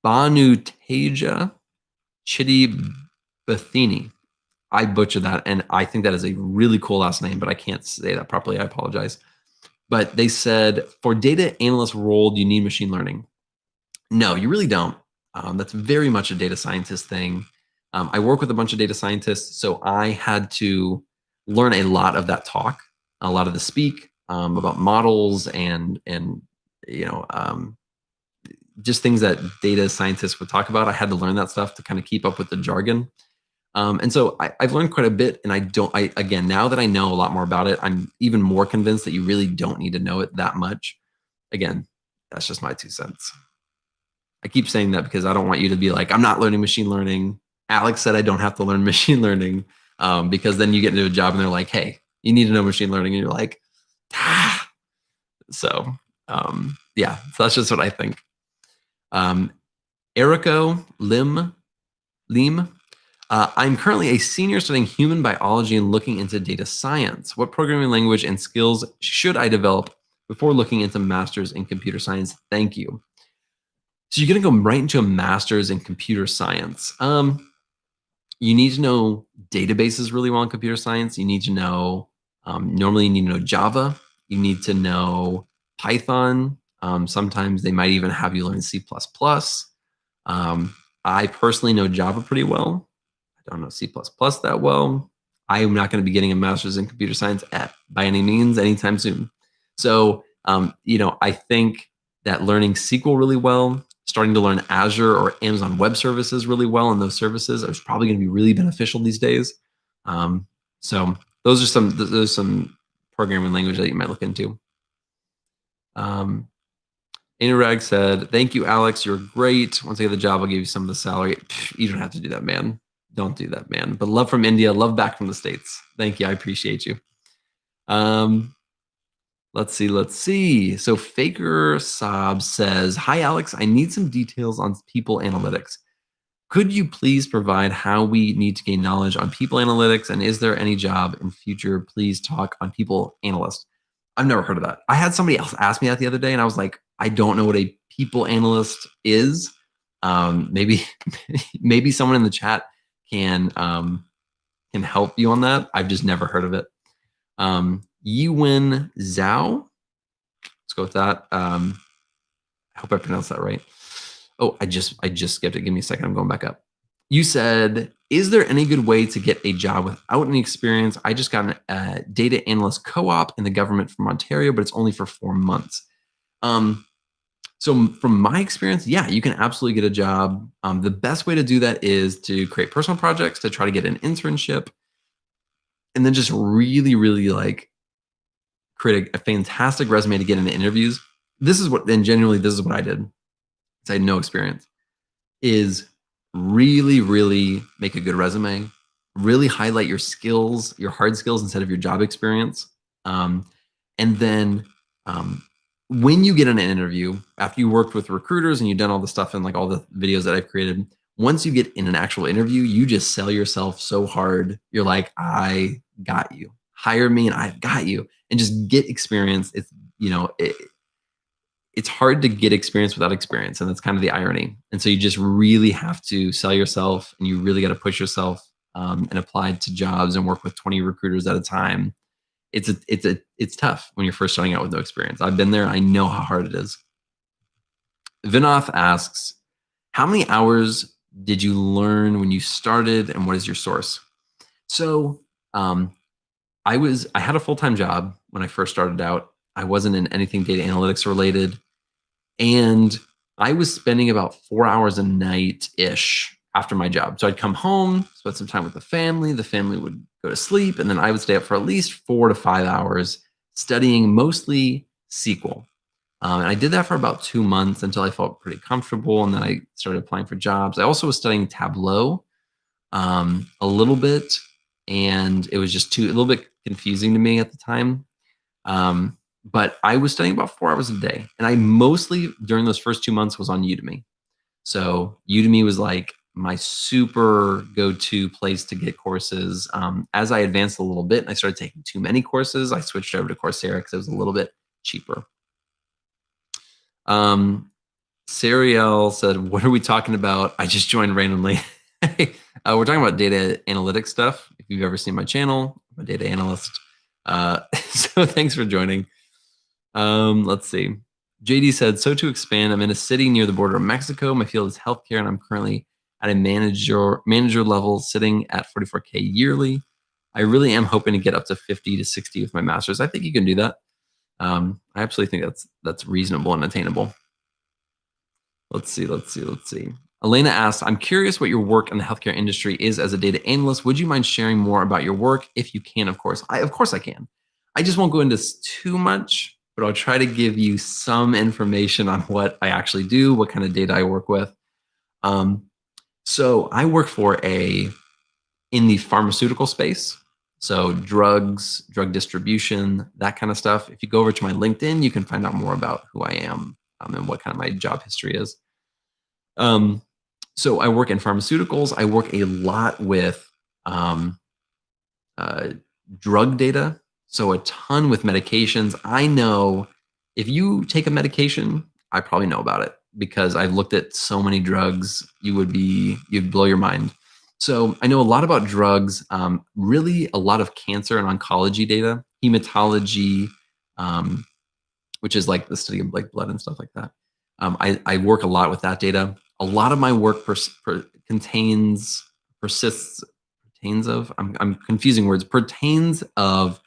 Banu Teja Chitty Bathini. I butchered that, and I think that is a really cool last name, but I can't say that properly. I apologize. But they said, for data analyst role, do you need machine learning? No, you really don't. That's very much a data scientist thing. I work with a bunch of data scientists, so I had to learn a lot of that talk, a lot of the speak about models and just things that data scientists would talk about. I had to learn that stuff to kind of keep up with the jargon. And so I've learned quite a bit, and again, now that I know a lot more about it, I'm even more convinced that you really don't need to know it that much. Again, that's just my 2 cents. I keep saying that because I don't want you to be like, I'm not learning machine learning. Alex said I don't have to learn machine learning. Because then you get into a job and they're like, hey, you need to know machine learning. And you're like, ah. So that's just what I think. Erico Lim, I'm currently a senior studying human biology and looking into data science. What programming language and skills should I develop before looking into master's in computer science? Thank you. So you're going to go right into a master's in computer science. You need to know databases really well in computer science. You need to know, normally you need to know Java. You need to know Python. Sometimes they might even have you learn C++. I personally know Java pretty well. I don't know C++ that well. I am not going to be getting a master's in computer science by any means anytime soon. So, I think that learning SQL really well, starting to learn Azure or Amazon Web Services really well, and those services are probably going to be really beneficial these days. So those are some programming language that you might look into. Anurag said, thank you, Alex. You're great. Once I get the job, I'll give you some of the salary. You don't have to do that, man. Don't do that, man. But love from India, love back from the States. Thank you. I appreciate you. Let's see. So Faker Saab says, hi, Alex. I need some details on people analytics. Could you please provide how we need to gain knowledge on people analytics? And is there any job in future? Please talk on people analyst. I've never heard of that. I had somebody else ask me that the other day, and I was like, I don't know what a people analyst is. Maybe someone in the chat can help you on that. I've just never heard of it. Yiwen Zhao. Let's go with that. I hope I pronounced that right. Oh, I just skipped it. Give me a second. I'm going back up. You said, is there any good way to get a job without any experience? I just got a data analyst co-op in the government from Ontario, but it's only for 4 months. So from my experience, yeah, you can absolutely get a job. The best way to do that is to create personal projects, to try to get an internship, and then just really, really like create a fantastic resume to get into interviews. This is what, and genuinely, this is what I did, because I had no experience, is really, really make a good resume, really highlight your skills, your hard skills instead of your job experience. And then when you get in an interview, after you worked with recruiters and you've done all the stuff and like all the videos that I've created, once you get in an actual interview, you just sell yourself so hard. You're like, I got you. Hire me and I've got you. And just get experience. It's, it's hard to get experience without experience. And that's kind of the irony. And so you just really have to sell yourself, and you really got to push yourself and apply to jobs and work with 20 recruiters at a time. It's tough when you're first starting out with no experience. I've been there. I know how hard it is. Vinoth asks, how many hours did you learn when you started, and what is your source? So I had a full-time job when I first started out. I wasn't in anything data analytics related. And I was spending about 4 hours a night-ish after my job. So I'd come home, spend some time with the family would go to sleep, and then I would stay up for at least 4 to 5 hours studying mostly SQL. And I did that for about 2 months until I felt pretty comfortable, and then I started applying for jobs. I also was studying Tableau a little bit, and it was just a little bit confusing to me at the time. But I was studying about 4 hours a day, and I mostly during those first 2 months was on Udemy. So Udemy was like my super go-to place to get courses. As I advanced a little bit and I started taking too many courses, I switched over to Coursera because it was a little bit cheaper. Sariel said, what are we talking about? I just joined randomly. We're talking about data analytics stuff. If you've ever seen my channel, I'm a data analyst. So thanks for joining. Let's see. JD said, so to expand, I'm in a city near the border of Mexico. My field is healthcare, and I'm currently at a manager level, sitting at 44K yearly. I really am hoping to get up to 50 to 60 with my master's. I think you can do that. I absolutely think that's reasonable and attainable. Let's see. Elena asks, I'm curious what your work in the healthcare industry is as a data analyst. Would you mind sharing more about your work? If you can, of course. Of course I can. I just won't go into too much, but I'll try to give you some information on what I actually do, what kind of data I work with. So I work in the pharmaceutical space. So drugs, drug distribution, that kind of stuff. If you go over to my LinkedIn, you can find out more about who I am and what kind of my job history is. So I work in pharmaceuticals. I work a lot with drug data. So a ton with medications. I know if you take a medication, I probably know about it because I've looked at so many drugs. You'd blow your mind. So I know a lot about drugs, really a lot of cancer and oncology data, hematology, which is like the study of like blood and stuff like that. I work a lot with that data. A lot of my work pertains of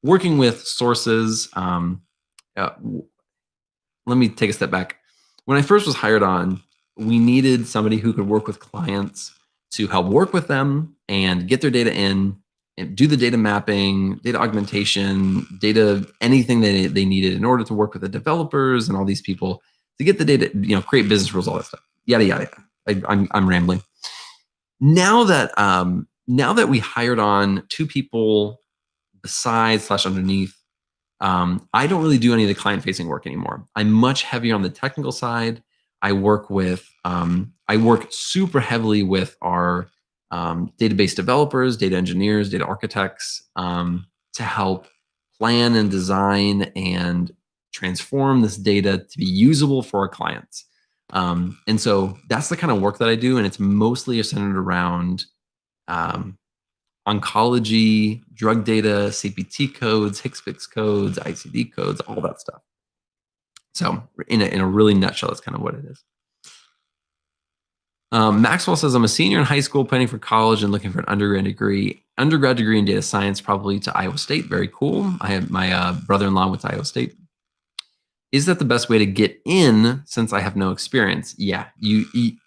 working with sources. Let me take a step back. When I first was hired on, we needed somebody who could work with clients to help work with them and get their data in and do the data mapping, data augmentation, anything they needed in order to work with the developers and all these people to get the data, create business rules, all that stuff, yada, yada. I'm rambling. Now that we hired on 2 people besides / underneath, I don't really do any of the client-facing work anymore. I'm much heavier on the technical side. I work super heavily with our database developers, data engineers, data architects to help plan and design and transform this data to be usable for our clients. And so that's the kind of work that I do, and it's mostly centered around oncology, drug data, CPT codes, HCPCS codes, ICD codes, all that stuff. So in a really nutshell, that's kind of what it is. Maxwell says, I'm a senior in high school planning for college and looking for an undergrad degree in data science, probably to Iowa State. Very cool. I have my brother-in-law went to Iowa State. Is that the best way to get in since I have no experience? Yeah,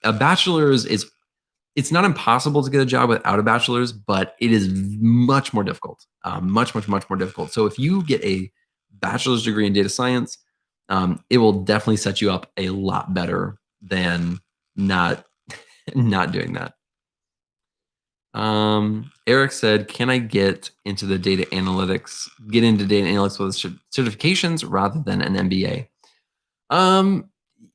a bachelor's it's not impossible to get a job without a bachelor's, but it is much more difficult, much more difficult. So if you get a bachelor's degree in data science, it will definitely set you up a lot better than not doing that. Eric said, can I get into data analytics with certifications rather than an MBA?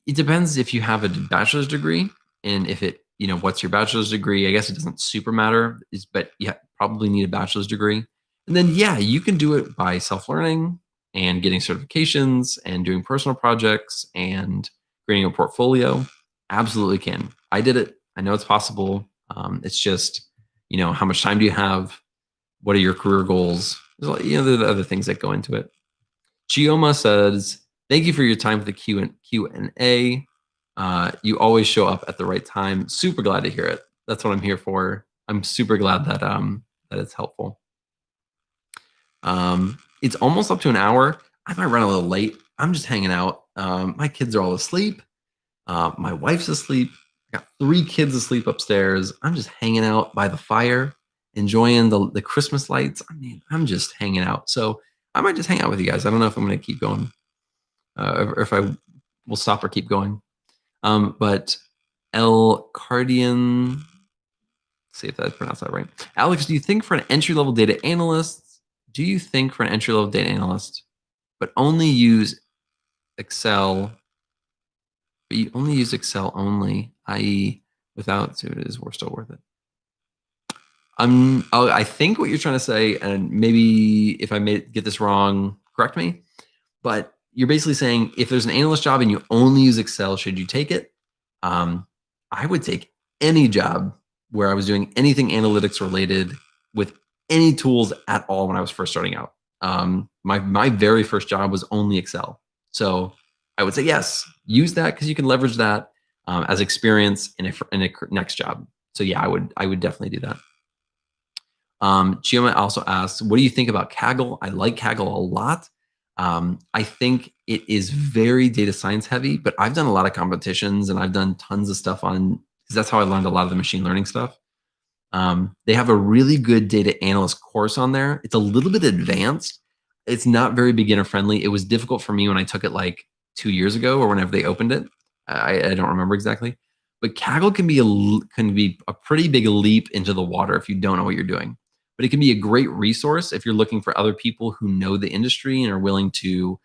It depends if you have a bachelor's degree and if it, what's your bachelor's degree? I guess it doesn't super matter, but you probably need a bachelor's degree. And then, yeah, you can do it by self-learning and getting certifications and doing personal projects and creating a portfolio. Absolutely can. I did it. I know it's possible. It's just, how much time do you have? What are your career goals? There are other things that go into it. Chioma says, thank you for your time for the Q&A. You always show up at the right time. Super glad to hear it. That's what I'm here for. I'm super glad that that it's helpful. It's almost up to an hour. I might run a little late. I'm just hanging out. My kids are all asleep. My wife's asleep. I got 3 kids asleep upstairs. I'm just hanging out by the fire, enjoying the Christmas lights. I mean, I'm just hanging out. So I might just hang out with you guys. I don't know if I'm going to keep going, or if I will stop or keep going. But L Cardian, see if I pronounced that right. Alex, do you think for an entry-level data analyst, but only use Excel, but you only use Excel only, i.e. without, so it is, we're still worth it. I think what you're trying to say, and maybe if I get this wrong, correct me, but you're basically saying if there's an analyst job and you only use Excel, should you take it? I would take any job where I was doing anything analytics related with any tools at all when I was first starting out. My very first job was only Excel. So I would say, yes, use that because you can leverage that as experience in a next job. So yeah, I would definitely do that. Chioma also asks, what do you think about Kaggle? I like Kaggle a lot. I think it is very data science heavy, but I've done a lot of competitions and I've done tons of stuff because that's how I learned a lot of the machine learning stuff. They have a really good data analyst course on there. It's a little bit advanced. It's not very beginner friendly. It was difficult for me when I took it like 2 years ago or whenever they opened it. I don't remember exactly, but Kaggle can be a pretty big leap into the water if you don't know what you're doing. But it can be a great resource if you're looking for other people who know the industry and are willing to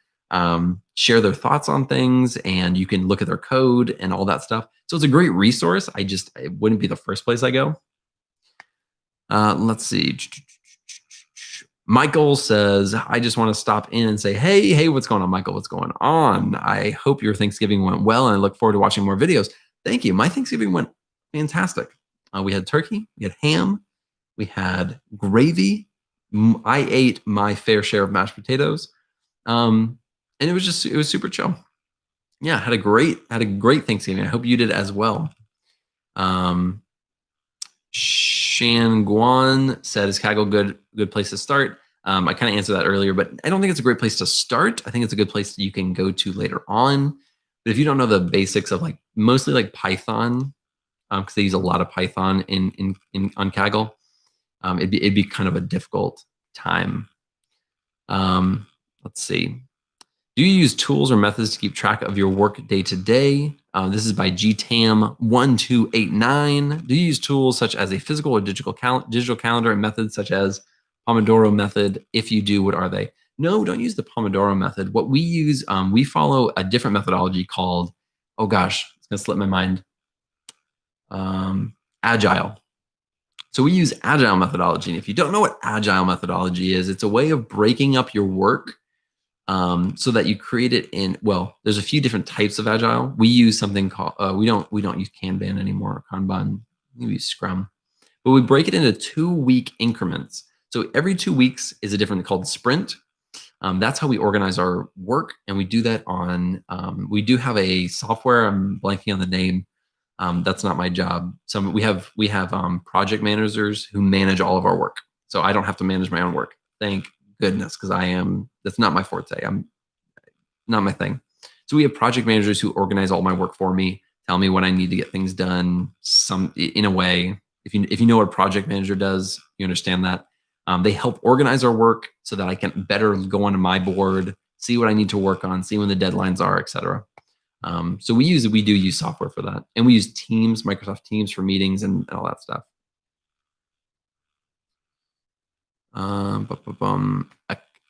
share their thoughts on things, and you can look at their code and all that stuff. So it's a great resource. It wouldn't be the first place I go. Let's see. Michael says, I just want to stop in and say, hey, what's going on, Michael? What's going on? I hope your Thanksgiving went well, and I look forward to watching more videos. Thank you. My Thanksgiving went fantastic. We had turkey, we had ham, we had gravy. I ate my fair share of mashed potatoes. And it was super chill. Yeah, had a great Thanksgiving. I hope you did as well. Shan Guan said, is Kaggle good place to start? I kind of answered that earlier, but I don't think it's a great place to start. I think it's a good place that you can go to later on. But if you don't know the basics of mostly like Python, because they use a lot of Python on Kaggle, it'd be kind of a difficult time. Let's see. Do you use tools or methods to keep track of your work day to day? This is by GTAM1289. Do you use tools such as a physical or digital calendar and methods such as Pomodoro method? If you do, what are they? No, don't use the Pomodoro method. What we use, we follow a different methodology called, oh gosh, it's gonna slip my mind, Agile. So we use Agile methodology. And if you don't know what Agile methodology is, it's a way of breaking up your work so that you create it in, well, there's a few different types of Agile. We use something called, we don't use Kanban anymore, or Kanban, we use Scrum. but we break it into 2-week increments. So every 2 weeks is a different called sprint. That's how we organize our work, and we do that on. We do have a software. I'm blanking on the name. That's not my job. So we have project managers who manage all of our work. So I don't have to manage my own work. Thank goodness, because that's not my forte. I'm not my thing. So we have project managers who organize all my work for me, tell me when I need to get things done. In a way, if you know what a project manager does, you understand that. They help organize our work so that I can better go onto my board, see what I need to work on, see when the deadlines are, etc. So we do use software for that, and we use Teams, Microsoft Teams for meetings and all that stuff.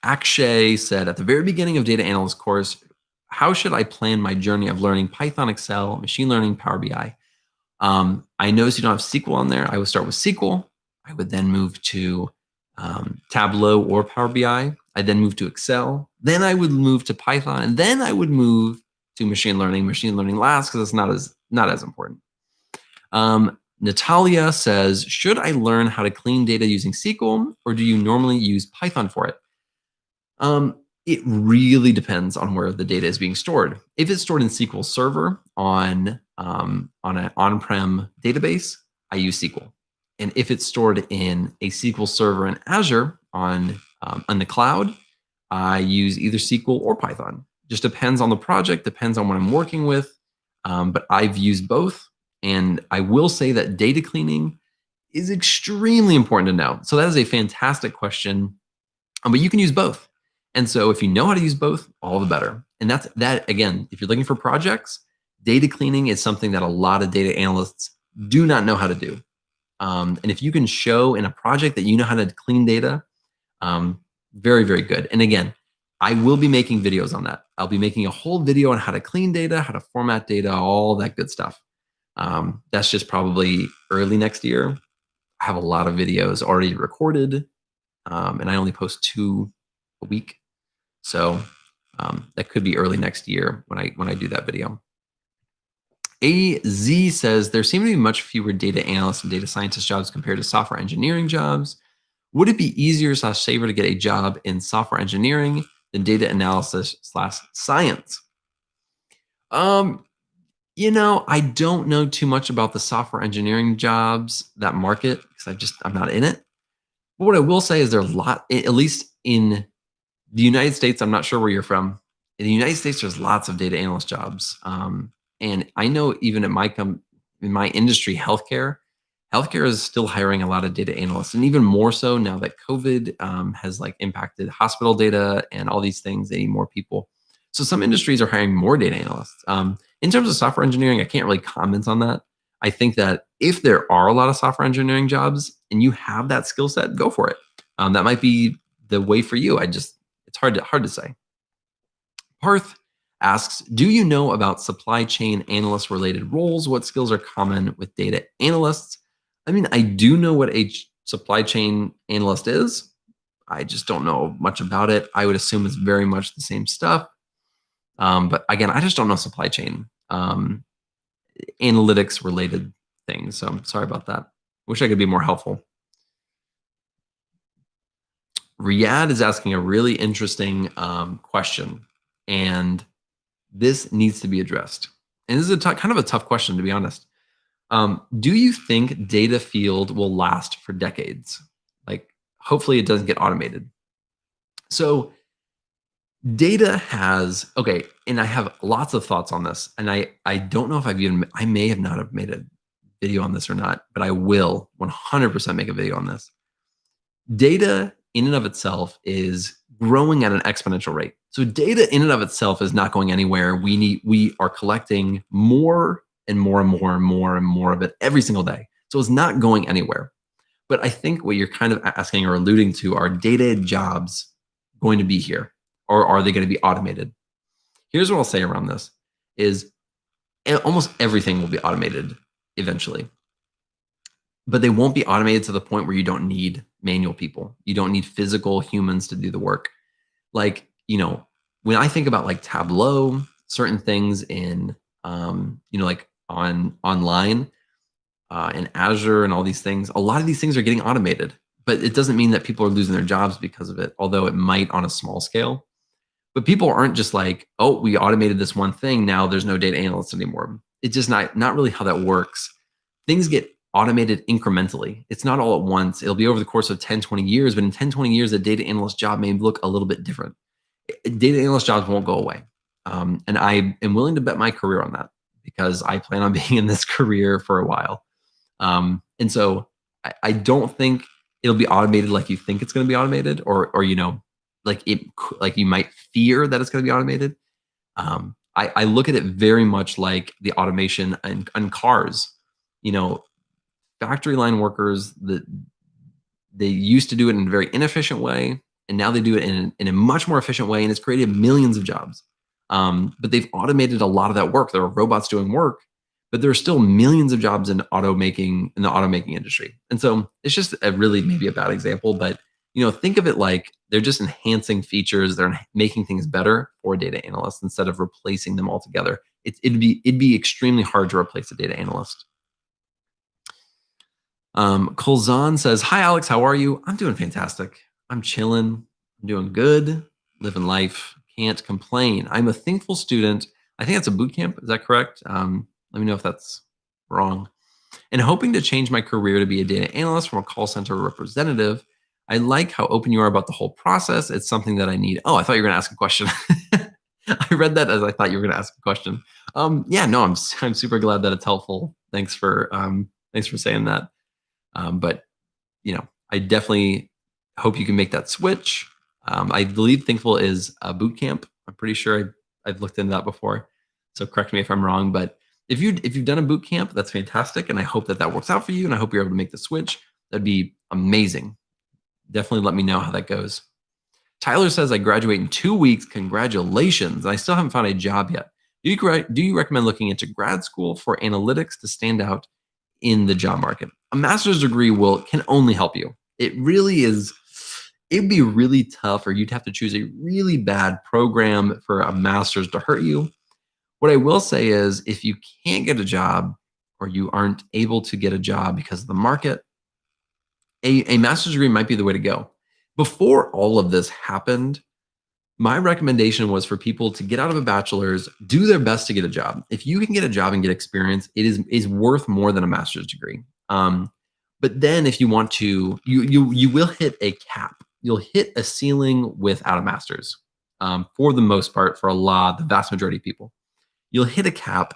Akshay said, at the very beginning of Data Analyst course, how should I plan my journey of learning Python, Excel, machine learning, Power BI? I noticed you don't have SQL on there. I would start with SQL. I would then move to Tableau or Power BI. I'd then move to Excel. Then I would move to Python, and then I would move to machine learning. Machine learning last because it's not as important. Natalia says, should I learn how to clean data using SQL, or do you normally use Python for it? It really depends on where the data is being stored. If it's stored in SQL Server on an on-prem database, I use SQL. And if it's stored in a SQL Server in Azure on the cloud, I use either SQL or Python. Just depends on the project, depends on what I'm working with. But I've used both. And I will say that data cleaning is extremely important to know. So that is a fantastic question. But you can use both. And so if you know how to use both, all the better. And that, again, if you're looking for projects, data cleaning is something that a lot of data analysts do not know how to do. And if you can show in a project that you know how to clean data, very, very good. And again, I will be making videos on that. I'll be making a whole video on how to clean data, how to format data, all that good stuff. That's just probably early next year. I have a lot of videos already recorded, and I only post 2 a week. So that could be early next year when I do that video. AZ says, there seem to be much fewer data analyst and data scientist jobs compared to software engineering jobs. Would it be easier / safer to get a job in software engineering than data analysis / science? I don't know too much about the software engineering jobs, that market, because I'm not in it. But what I will say is there are a lot, at least in the United States, I'm not sure where you're from. In the United States, there's lots of data analyst jobs. And I know even in my industry, healthcare is still hiring a lot of data analysts, and even more so now that COVID has impacted hospital data and all these things. They need more people. So some industries are hiring more data analysts. In terms of software engineering, I can't really comment on that. I think that if there are a lot of software engineering jobs and you have that skill set, go for it. That might be the way for you. It's hard to say. Parth asks, do you know about supply chain analyst related roles? What skills are common with data analysts? I mean, I do know what a supply chain analyst is. I just don't know much about it. I would assume it's very much the same stuff. But again, I just don't know supply chain analytics related things. So I'm sorry about that. Wish I could be more helpful. Riyadh is asking a really interesting question, and this needs to be addressed. And this is kind of a tough question, to be honest. Do you think data field will last for decades? Hopefully it doesn't get automated. So data has, okay, and I have lots of thoughts on this, and I don't know if I may have not have made a video on this or not, but I will 100% make a video on this. Data in and of itself is growing at an exponential rate. So data in and of itself is not going anywhere. We are collecting more and more and more and more and more of it every single day. So it's not going anywhere. But I think what you're kind of asking or alluding to are data jobs going to be here, or are they going to be automated? Here's what I'll say around this is almost everything will be automated eventually. But they won't be automated to the point where you don't need manual people. You don't need physical humans to do the work. When I think about Tableau, certain things in, online, and Azure and all these things. A lot of these things are getting automated, but it doesn't mean that people are losing their jobs because of it, although it might on a small scale. But people aren't just like, oh, we automated this one thing, now there's no data analysts anymore. It's just not really how that works. Things get automated incrementally. It's not all at once. It'll be over the course of 10, 20 years, but in 10, 20 years, a data analyst job may look a little bit different. Data analyst jobs won't go away. And I am willing to bet my career on that because I plan on being in this career for a while. And so I don't think it'll be automated like you think it's going to be automated, or like you might fear that it's going to be automated. I look at it very much like the automation in cars. Factory line workers, they used to do it in a very inefficient way, and now they do it in a much more efficient way, and it's created millions of jobs. But they've automated a lot of that work. There are robots doing work, but there are still millions of jobs in the automaking industry. And so it's just maybe a bad example, but think of it like they're just enhancing features. They're making things better for data analysts instead of replacing them altogether. It'd be extremely hard to replace a data analyst. Colzan says, "Hi, Alex. How are you? I'm doing fantastic. I'm chilling. I'm doing good. Living life. Can't complain. I'm a thankful student." I think that's a boot camp. Is that correct? Let me know if that's wrong. "And hoping to change my career to be a data analyst from a call center representative. I like how open you are about the whole process. It's something that I need." Oh, I thought you were going to ask a question. I read that as I thought you were going to ask a question. Yeah, no, I'm super glad that it's helpful. Thanks for saying that. But I definitely hope you can make that switch. I believe Thinkful is a boot camp. I'm pretty sure I've looked into that before. So correct me if I'm wrong. But if you've done a boot camp, that's fantastic, and I hope that works out for you, and I hope you're able to make the switch. That'd be amazing. Definitely let me know how that goes. Tyler says, "I graduate in 2 weeks. Congratulations. I still haven't found a job yet. Do you recommend looking into grad school for analytics to stand out in the job market?" A master's degree can only help you. It really is. It'd be really tough, or you'd have to choose a really bad program for a master's to hurt you. What I will say is, if you can't get a job, or you aren't able to get a job because of the market, a master's degree might be the way to go. Before all of this happened, my recommendation was for people to get out of a bachelor's, do their best to get a job. If you can get a job and get experience, it is worth more than a master's degree. But then if you want to, you will hit a cap. You'll hit a ceiling without a master's, for the most part, for the vast majority of people. You'll hit a cap,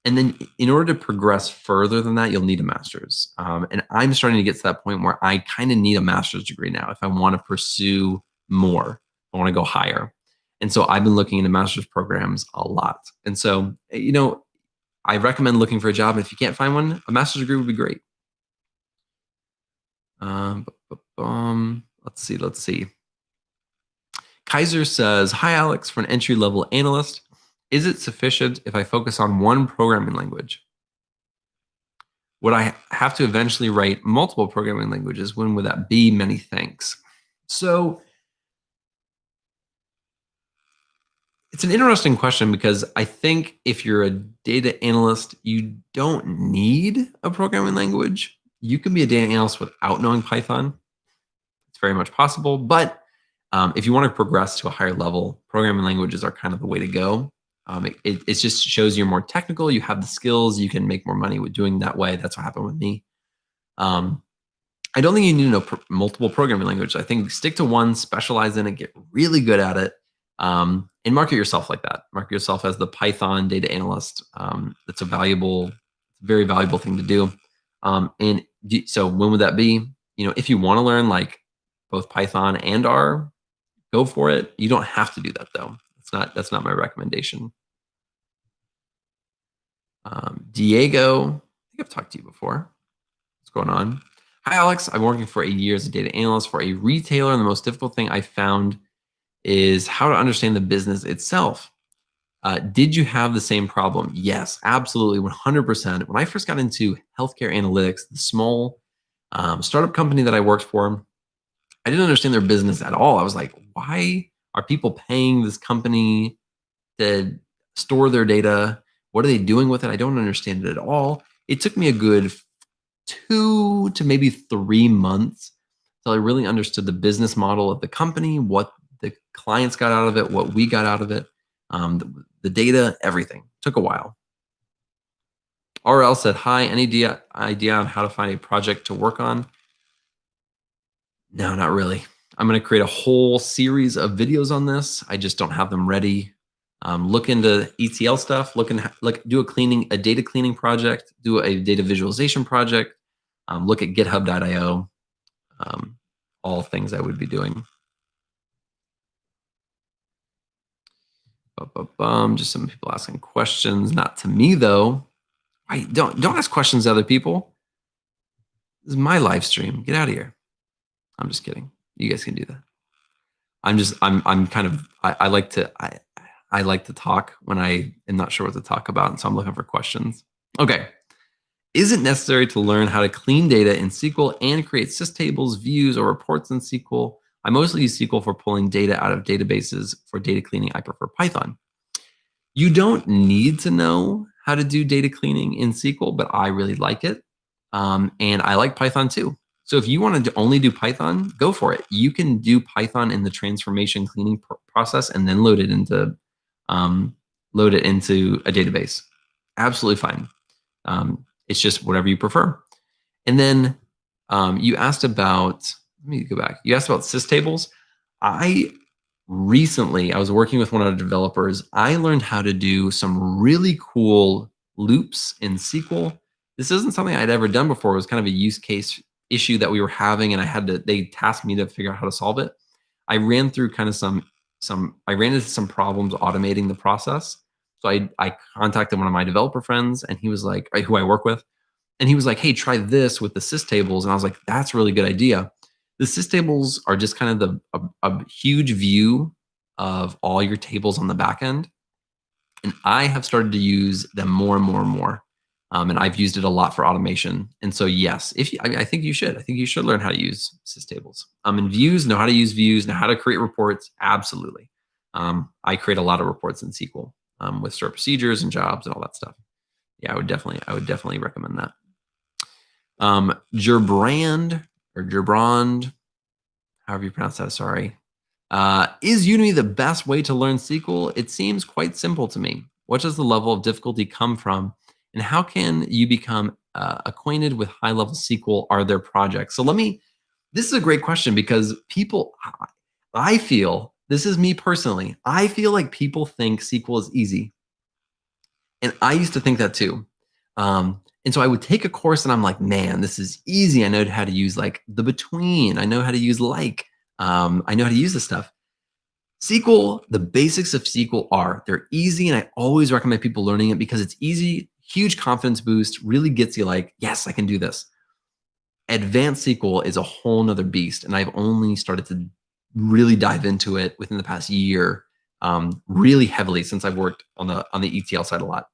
and then in order to progress further than that, you'll need a master's. And I'm starting to get to that point where I kind of need a master's degree now if I want to pursue more. I want to go higher. And so I've been looking into master's programs a lot. And so, I recommend looking for a job. And if you can't find one, a master's degree would be great. Let's see. Kaiser says, "Hi, Alex. For an entry-level analyst, is it sufficient if I focus on one programming language? Would I have to eventually write multiple programming languages? When would that be? Many thanks." So it's an interesting question, because I think if you're a data analyst, you don't need a programming language. You can be a data analyst without knowing Python. It's very much possible. But if you want to progress to a higher level, programming languages are kind of the way to go. It just shows you're more technical. You have the skills. You can make more money with doing that way. That's what happened with me. I don't think you need to know multiple programming languages. I think stick to one, specialize in it, get really good at it, and market yourself like that. Market yourself as the Python data analyst. That's very valuable thing to do. So when would that be? If you want to learn like both Python and R, go for it. You don't have to do that though. That's not my recommendation. Diego, I think I've talked to you before. What's going on? "Hi, Alex. I'm working for a year as a data analyst for a retailer, and the most difficult thing I found is how to understand the business itself. Did you have the same problem?" Yes, absolutely, 100%. When I first got into healthcare analytics, the small startup company that I worked for, I didn't understand their business at all. I was like, why are people paying this company to store their data? What are they doing with it? I don't understand it at all. It took me a good 2 to maybe 3 months until I really understood the business model of the company, what the clients got out of it, what we got out of it, the data, everything. Took a while. RL said, hi, any idea on how to find a project to work on? No, not really. I'm going to create a whole series of videos on this. I just don't have them ready. Look into ETL stuff. Do a data cleaning project. Do a data visualization project. Look at GitHub.io. All things I would be doing. Just some people asking questions. Not to me though. Don't ask questions to other people. This is my live stream. Get out of here. I'm just kidding. You guys can do that. I like to talk when I am not sure what to talk about, and so I'm looking for questions. Okay. Is it necessary to learn how to clean data in SQL and create systables, views, or reports in SQL? I mostly use SQL for pulling data out of databases. For data cleaning, I prefer Python. You don't need to know how to do data cleaning in SQL, but I really like it. And I like Python too. So if you want to only do Python, go for it. You can do Python in the transformation cleaning process and then load it into a database. Absolutely fine. It's just whatever you prefer. And then you asked about, let me go back. You asked about systables. I was working with one of the developers. I learned how to do some really cool loops in SQL. This isn't something I'd ever done before. It was kind of a use case issue that we were having, and they tasked me to figure out how to solve it. I ran through kind of I ran into some problems automating the process. So I contacted one of my developer friends, and he was like, who I work with, and he was like, hey, try this with the systables. And I was like, that's a really good idea. The systables are just kind of a huge view of all your tables on the back end. And I have started to use them more and more and more. And I've used it a lot for automation. And so, yes, I think you should. I think you should learn how to use systables. And views, know how to use views, know how to create reports. Absolutely. I create a lot of reports in SQL with stored procedures and jobs and all that stuff. Yeah, I would definitely recommend that. Gerbrand, however you pronounce that, sorry. Is Udemy the best way to learn SQL? It seems quite simple to me. What does the level of difficulty come from? And how can you become acquainted with high-level SQL? Are there projects? So this is a great question, because I feel, this is me personally, I feel like people think SQL is easy. And I used to think that too. And so I would take a course and I'm like, man, this is easy. I know how to use like the between. I know how to use I know how to use this stuff. SQL, the basics of SQL they're easy, and I always recommend people learning it because it's easy, huge confidence boost, really gets you like, yes, I can do this. Advanced SQL is a whole nother beast, and I've only started to really dive into it within the past year, really heavily, since I've worked on the ETL side a lot.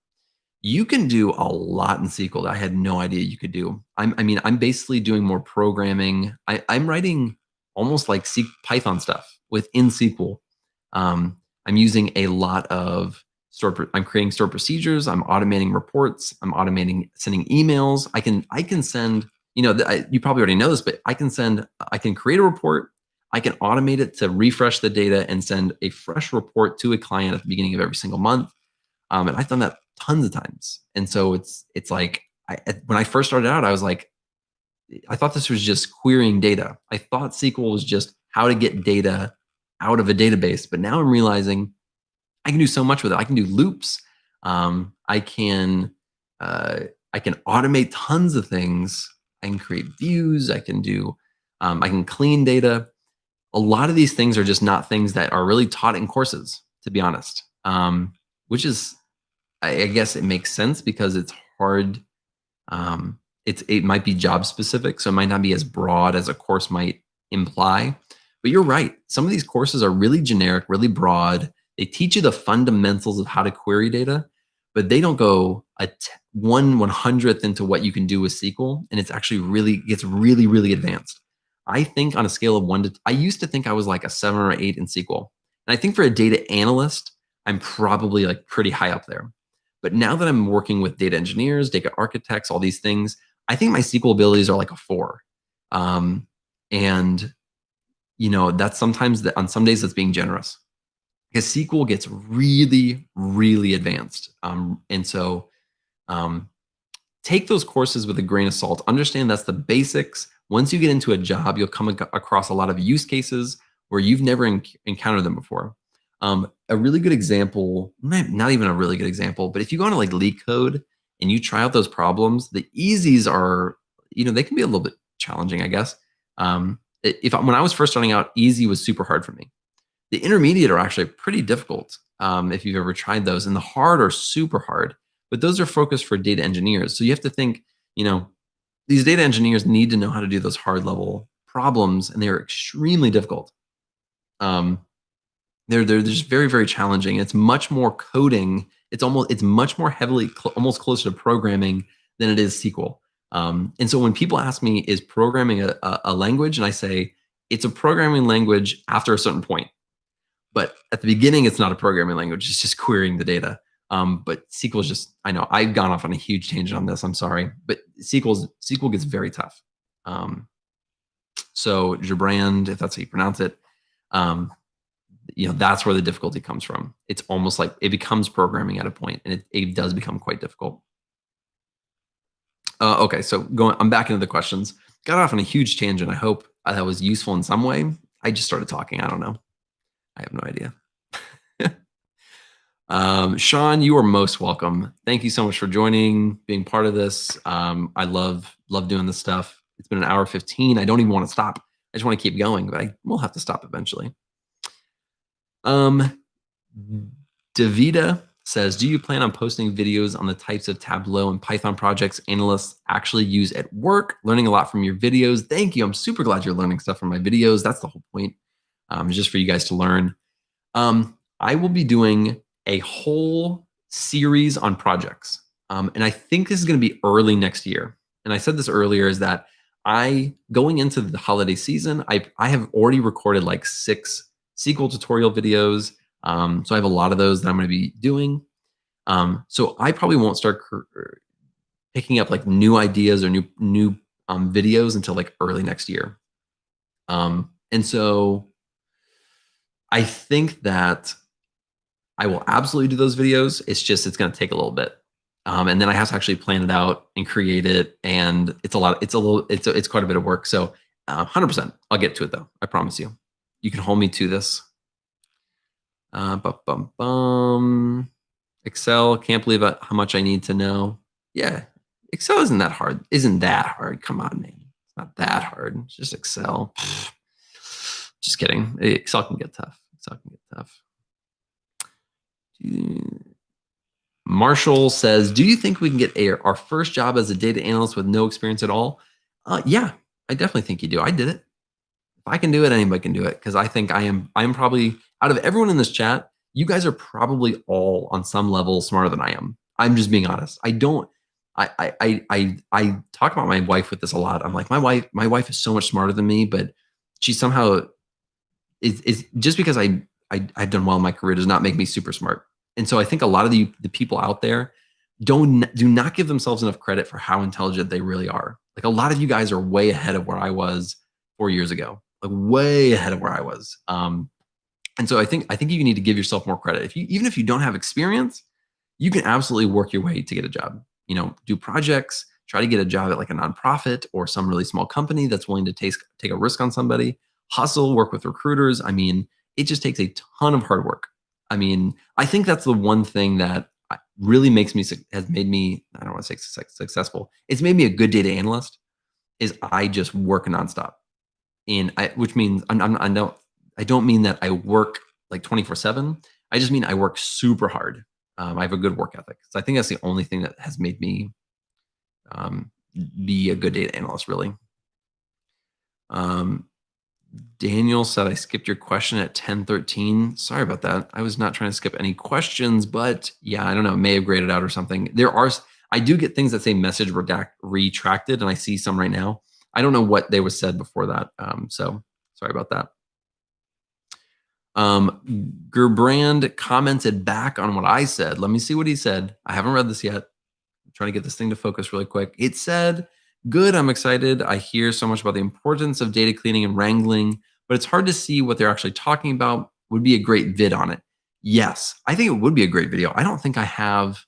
You can do a lot in SQL that I had no idea you could do. I'm basically doing more programming. I'm writing almost like Python stuff within SQL. I'm using a lot of I'm creating stored procedures. I'm automating reports. I'm automating sending emails. I can send, you probably already know this, but I can create a report. I can automate it to refresh the data and send a fresh report to a client at the beginning of every single month. And I've done that tons of times. And so it's like, when I first started out, I was like, I thought this was just querying data. I thought SQL was just how to get data out of a database. But now I'm realizing I can do so much with it. I can do loops. I can automate tons of things. I can create views. I can clean data. A lot of these things are just not things that are really taught in courses, to be honest, which is, I guess it makes sense because it's hard. It might be job specific, so it might not be as broad as a course might imply. But you're right. Some of these courses are really generic, really broad. They teach you the fundamentals of how to query data, but they don't go a 1/100th into what you can do with SQL. And it's actually gets really, really advanced. I think on a scale of 1 to, I used to think I was like a 7 or 8 in SQL. And I think for a data analyst, I'm probably like pretty high up there. But now that I'm working with data engineers, data architects, all these things, I think my SQL abilities are like a 4. And that's sometimes on some days that's being generous, because SQL gets really, really advanced. And so um, take those courses with a grain of salt. Understand that's the basics. Once you get into a job, you'll come across a lot of use cases where you've never encountered them before. A really good example, not even a really good example, but if you go into like LeetCode and you try out those problems, the easies are, they can be a little bit challenging, I guess. When I was first starting out, easy was super hard for me. The intermediate are actually pretty difficult if you've ever tried those, and the hard are super hard. But those are focused for data engineers. So you have to think, these data engineers need to know how to do those hard level problems, and they're extremely difficult. They're just very, very challenging. It's much more coding. It's much more heavily, almost closer to programming than it is SQL. And so when people ask me, is programming a language? And I say, it's a programming language after a certain point. But at the beginning, it's not a programming language. It's just querying the data. But SQL is just, I know I've gone off on a huge tangent on this. I'm sorry. But SQL gets very tough. So Jabrand, if that's how you pronounce it, that's where the difficulty comes from. It's almost like it becomes programming at a point, and it does become quite difficult. Okay, so I'm back into the questions. Got off on a huge tangent. I hope that was useful in some way. I just started talking. I don't know. I have no idea. Sean, you are most welcome. Thank you so much for joining, being part of this. I love doing this stuff. It's been an hour 15. I don't even want to stop. I just want to keep going, but I will have to stop eventually. Davida says, do you plan on posting videos on the types of Tableau and Python projects analysts actually use at work? Learning a lot from your videos. Thank you. I'm super glad you're learning stuff from my videos. That's the whole point, just for you guys to learn. I will be doing a whole series on projects. And I think this is going to be early next year. And I said this earlier, is that going into the holiday season, I have already recorded like 6 SQL tutorial videos. So I have a lot of those that I'm going to be doing. So I probably won't start picking up like new ideas or new videos until like early next year. And so I think that I will absolutely do those videos. It's going to take a little bit. And then I have to actually plan it out and create it. And it's quite a bit of work. So 100%, I'll get to it though. I promise you. You can hold me to this. Excel, can't believe how much I need to know. Yeah, Excel isn't that hard. Come on, man. It's not that hard. It's just Excel. Just kidding. Excel can get tough. Marshall says, do you think we can get our first job as a data analyst with no experience at all? Yeah, I definitely think you do. I did it. If I can do it, anybody can do it, because I think I'm probably, out of everyone in this chat, you guys are probably all on some level smarter than I am. I'm just being honest. I talk about my wife with this a lot. I'm like, my wife is so much smarter than me, but she somehow is just because I've done well in my career does not make me super smart. And so I think a lot of the people out there do not give themselves enough credit for how intelligent they really are. Like, a lot of you guys are way ahead of where I was 4 years ago. Like, way ahead of where I was. And so I think you need to give yourself more credit. Even if you don't have experience, you can absolutely work your way to get a job. Do projects, try to get a job at like a nonprofit or some really small company that's willing to take a risk on somebody. Hustle, work with recruiters. I mean, it just takes a ton of hard work. I mean, I think that's the one thing that really has made me, I don't want to say successful. It's made me a good data analyst, is I just work nonstop. Which means I don't mean that I work like 24/7. I just mean I work super hard. I have a good work ethic. So I think that's the only thing that has made me be a good data analyst, really. Daniel said, I skipped your question at 10:13. Sorry about that. I was not trying to skip any questions, but yeah, I don't know, may have graded out or something. I do get things that say message retracted, and I see some right now. I don't know what they was said before that. So sorry about that. Gerbrand commented back on what I said. Let me see what he said. I haven't read this yet. I'm trying to get this thing to focus really quick. It said, Good, I'm excited. I hear so much about the importance of data cleaning and wrangling, but it's hard to see what they're actually talking about. Would be a great vid on it. Yes, I think it would be a great video. I don't think I have,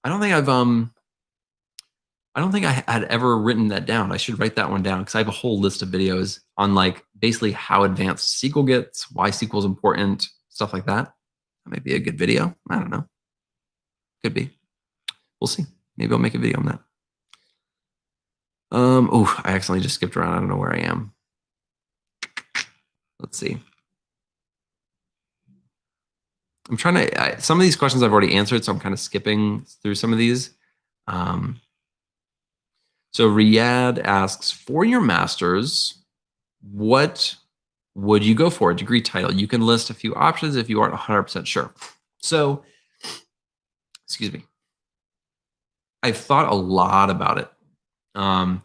I don't think I've, I don't think I had ever written that down. I should write that one down because I have a whole list of videos on like basically how advanced SQL gets, why SQL is important, stuff like that. That might be a good video. I don't know. Could be. We'll see. Maybe I'll make a video on that. Oh, I accidentally just skipped around. I don't know where I am. Let's see. I'm trying to, some of these questions I've already answered, so I'm kind of skipping through some of these. So Riyadh asks, for your master's, what would you go for? A degree title? You can list a few options if you aren't 100% sure. So, excuse me. I've thought a lot about it. And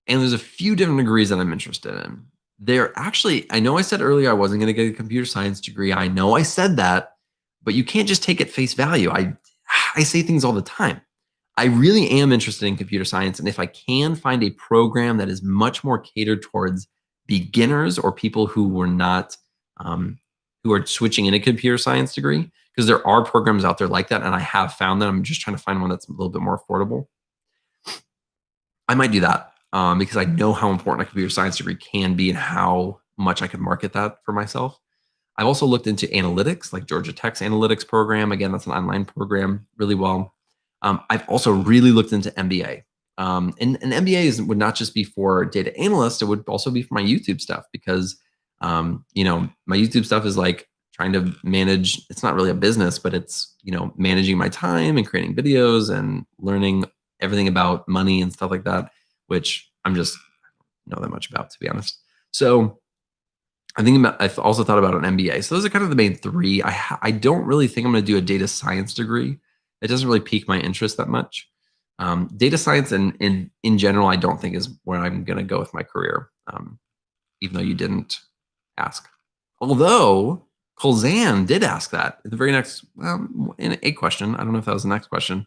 there's a few different degrees that I'm interested in. They're actually, I know I said earlier I wasn't going to get a computer science degree. I know I said that, but you can't just take it face value. I say things all the time. I really am interested in computer science. And if I can find a program that is much more catered towards beginners or people who were not, who are switching in a computer science degree, because there are programs out there like that. And I have found them. I'm just trying to find one that's a little bit more affordable. I might do that because I know how important a computer science degree can be and how much I could market that for myself. I've also looked into analytics, like Georgia Tech's analytics program. Again, that's an online program, really well. I've also really looked into MBA. And an MBA would not just be for data analysts, it would also be for my YouTube stuff because, you know, my YouTube stuff is like trying to manage, it's not really a business, but it's, you know, managing my time and creating videos and learning everything about money and stuff like that, which I'm just know that much about, to be honest. So I've also thought about an MBA. So those are kind of the main three. I don't really think I'm going to do a data science degree. It doesn't really pique my interest that much. Data science and in general, I don't think is where I'm going to go with my career, even though you didn't ask. Although Colzan did ask that in the very next, in a question. I don't know if that was the next question.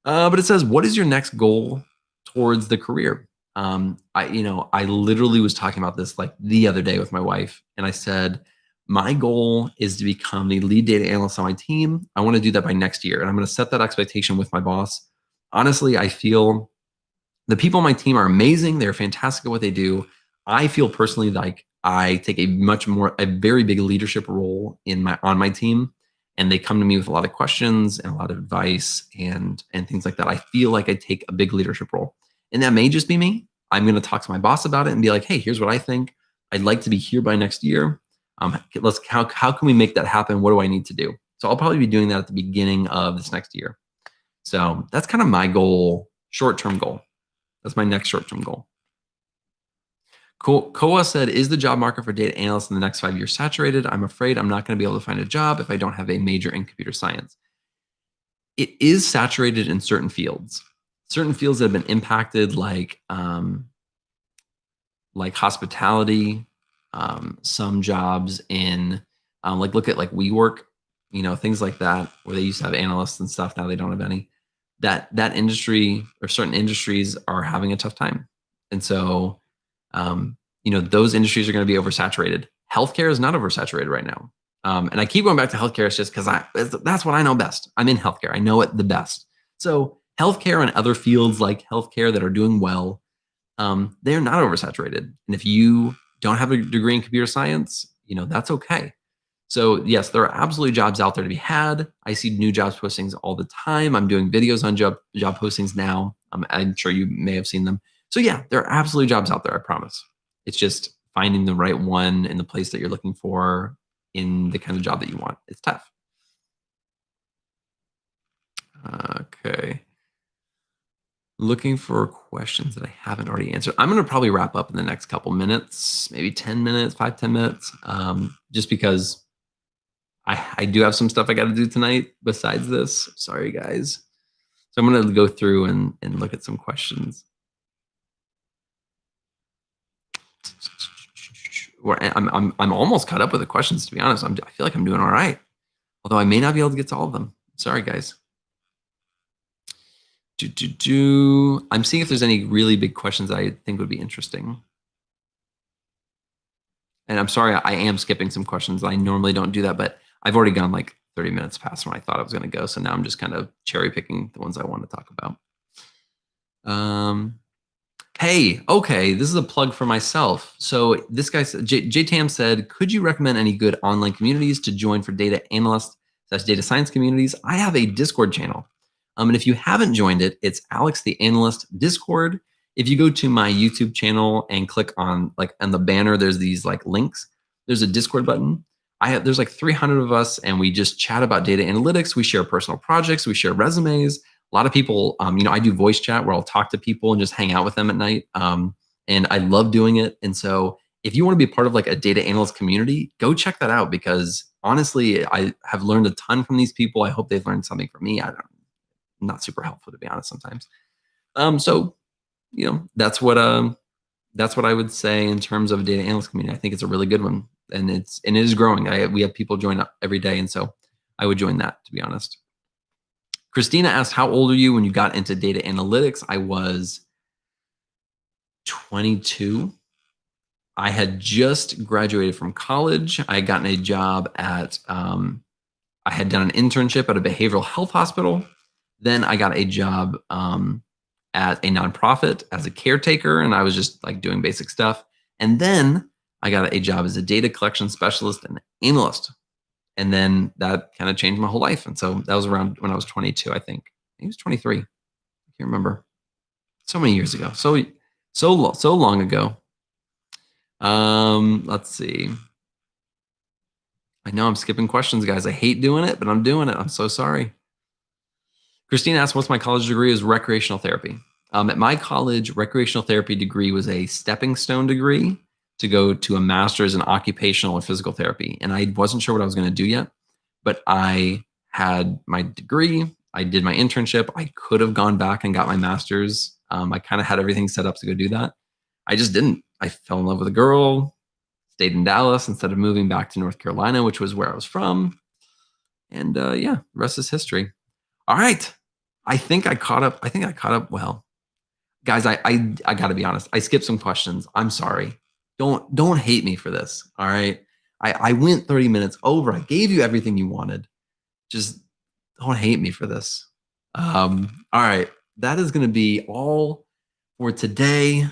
But it says, what is your next goal towards the career? I literally was talking about this like the other day with my wife, and I said, my goal is to become the lead data analyst on my team. I want to do that by next year. And I'm going to set that expectation with my boss. Honestly, I feel the people on my team are amazing. They're fantastic at what they do. I feel personally like I take a very big leadership role on my team. And they come to me with a lot of questions and a lot of advice and things like that. I feel like I take a big leadership role. And that may just be me. I'm going to talk to my boss about it and be like, hey, here's what I think. I'd like to be here by next year. How can we make that happen? What do I need to do? So I'll probably be doing that at the beginning of this next year. So that's kind of my goal, short-term goal. That's my next short-term goal. Koa said, is the job market for data analysts in the next 5 years saturated? I'm afraid I'm not going to be able to find a job if I don't have a major in computer science. It is saturated in certain fields. Certain fields that have been impacted, like hospitality, some jobs in look at like WeWork, things like that, where they used to have analysts and stuff. Now they don't have any. That industry or certain industries are having a tough time, and so those industries are going to be oversaturated. Healthcare is not oversaturated right now, and I keep going back to healthcare. It's just because that's what I know best. I'm in healthcare. I know it the best. So healthcare and other fields like healthcare that are doing well, they're not oversaturated. And if you don't have a degree in computer science, that's okay. So yes, there are absolutely jobs out there to be had. I see new jobs postings all the time. I'm doing videos on job postings now. I'm sure you may have seen them. So yeah, there are absolutely jobs out there, I promise. It's just finding the right one in the place that you're looking for in the kind of job that you want. It's tough. Okay. Looking for questions that I haven't already answered. I'm going to probably wrap up in the next couple minutes, maybe 10 minutes, 5-10 minutes, just because I do have some stuff I got to do tonight besides this. Sorry, guys. So I'm going to go through and look at some questions. I'm almost caught up with the questions, to be honest. I feel like I'm doing all right, although I may not be able to get to all of them. Sorry, guys. I'm seeing if there's any really big questions I think would be interesting. And I'm sorry, I am skipping some questions. I normally don't do that, but I've already gone like 30 minutes past when I thought I was going to go. So now I'm just kind of cherry picking the ones I want to talk about. Hey, okay, this is a plug for myself. So this guy, Tam said, could you recommend any good online communities to join for data analyst / data science communities? I have a Discord channel. And if you haven't joined it, it's Alex the Analyst Discord. If you go to my YouTube channel and click on like on the banner, there's these like links. There's a Discord button. There's like 300 of us, and we just chat about data analytics. We share personal projects. We share resumes. A lot of people, I do voice chat where I'll talk to people and just hang out with them at night. And I love doing it. And so if you want to be part of like a data analyst community, go check that out, because honestly, I have learned a ton from these people. I hope they've learned something from me. Not super helpful, to be honest, sometimes. So, that's what I would say in terms of a data analyst community. I think it's a really good one, and it is growing. We have people join up every day, and so I would join that, to be honest. Christina asked, how old are you when you got into data analytics? I was 22. I had just graduated from college. I had gotten a job at, I had done an internship at a behavioral health hospital. Then I got a job at a nonprofit as a caretaker, and I was just like doing basic stuff. And then I got a job as a data collection specialist and analyst. And then that kind of changed my whole life. And so that was around when I was 22, I think. He was 23. I can't remember. So many years ago. So long ago. Let's see. I know I'm skipping questions, guys. I hate doing it, but I'm doing it. I'm so sorry. Christine asked, what's my college degree? Is recreational therapy. At my college, recreational therapy degree was a stepping stone degree to go to a master's in occupational and physical therapy. And I wasn't sure what I was going to do yet, but I had my degree. I did my internship. I could have gone back and got my master's. I kind of had everything set up to go do that. I just didn't. I fell in love with a girl, stayed in Dallas instead of moving back to North Carolina, which was where I was from. And yeah, the rest is history. All right. I think I caught up well. Guys, I got to be honest. I skipped some questions. I'm sorry. Don't hate me for this. All right. I went 30 minutes over. I gave you everything you wanted. Just don't hate me for this. All right. That is going to be all for today.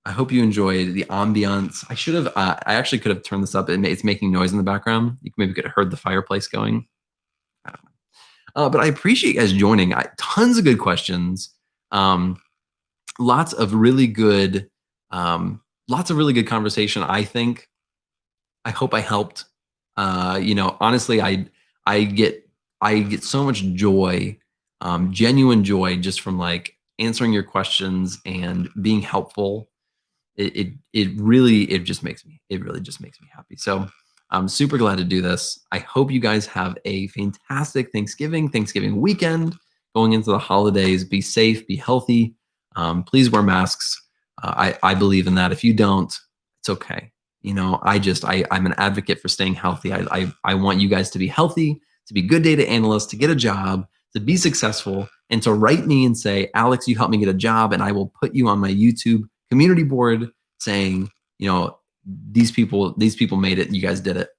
I hope you enjoyed the ambiance. I actually could have turned this up. It's making noise in the background. You maybe could have heard the fireplace going. I don't know. But I appreciate you guys joining. Tons of good questions. Lots of really good conversation. I hope I helped. Honestly, I get so much joy, genuine joy, just from like answering your questions and being helpful. It really just makes me happy. So I'm super glad to do this. I hope you guys have a fantastic Thanksgiving weekend going into the holidays. Be safe, be healthy. Please wear masks. I believe in that. If you don't, it's okay. I'm an advocate for staying healthy. I want you guys to be healthy, to be good data analysts, to get a job, to be successful, and to write me and say, Alex, you helped me get a job, and I will put you on my YouTube community board saying, these people made it, and you guys did it.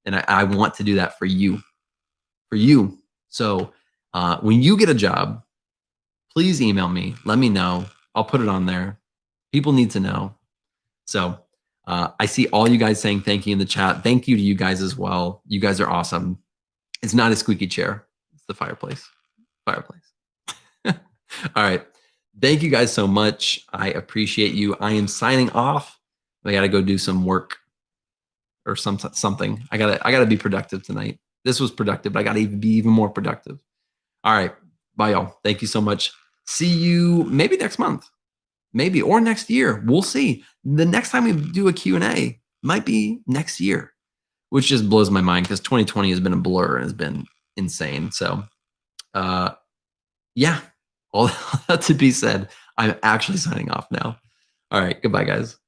And I want to do that for you. So when you get a job, please email me. Let me know. I'll put it on there. People need to know. So I see all you guys saying thank you in the chat. Thank you to you guys as well. You guys are awesome. It's not a squeaky chair. It's the fireplace. All right. Thank you guys so much. I appreciate you. I am signing off. I got to go do some work or something. I gotta be productive tonight. This was productive, but I got to be even more productive. All right. Bye, y'all. Thank you so much. See you maybe next month, or next year. We'll see. The next time we do a Q&A might be next year, which just blows my mind because 2020 has been a blur and has been insane. So, yeah, all that to be said, I'm actually signing off now. All right. Goodbye, guys.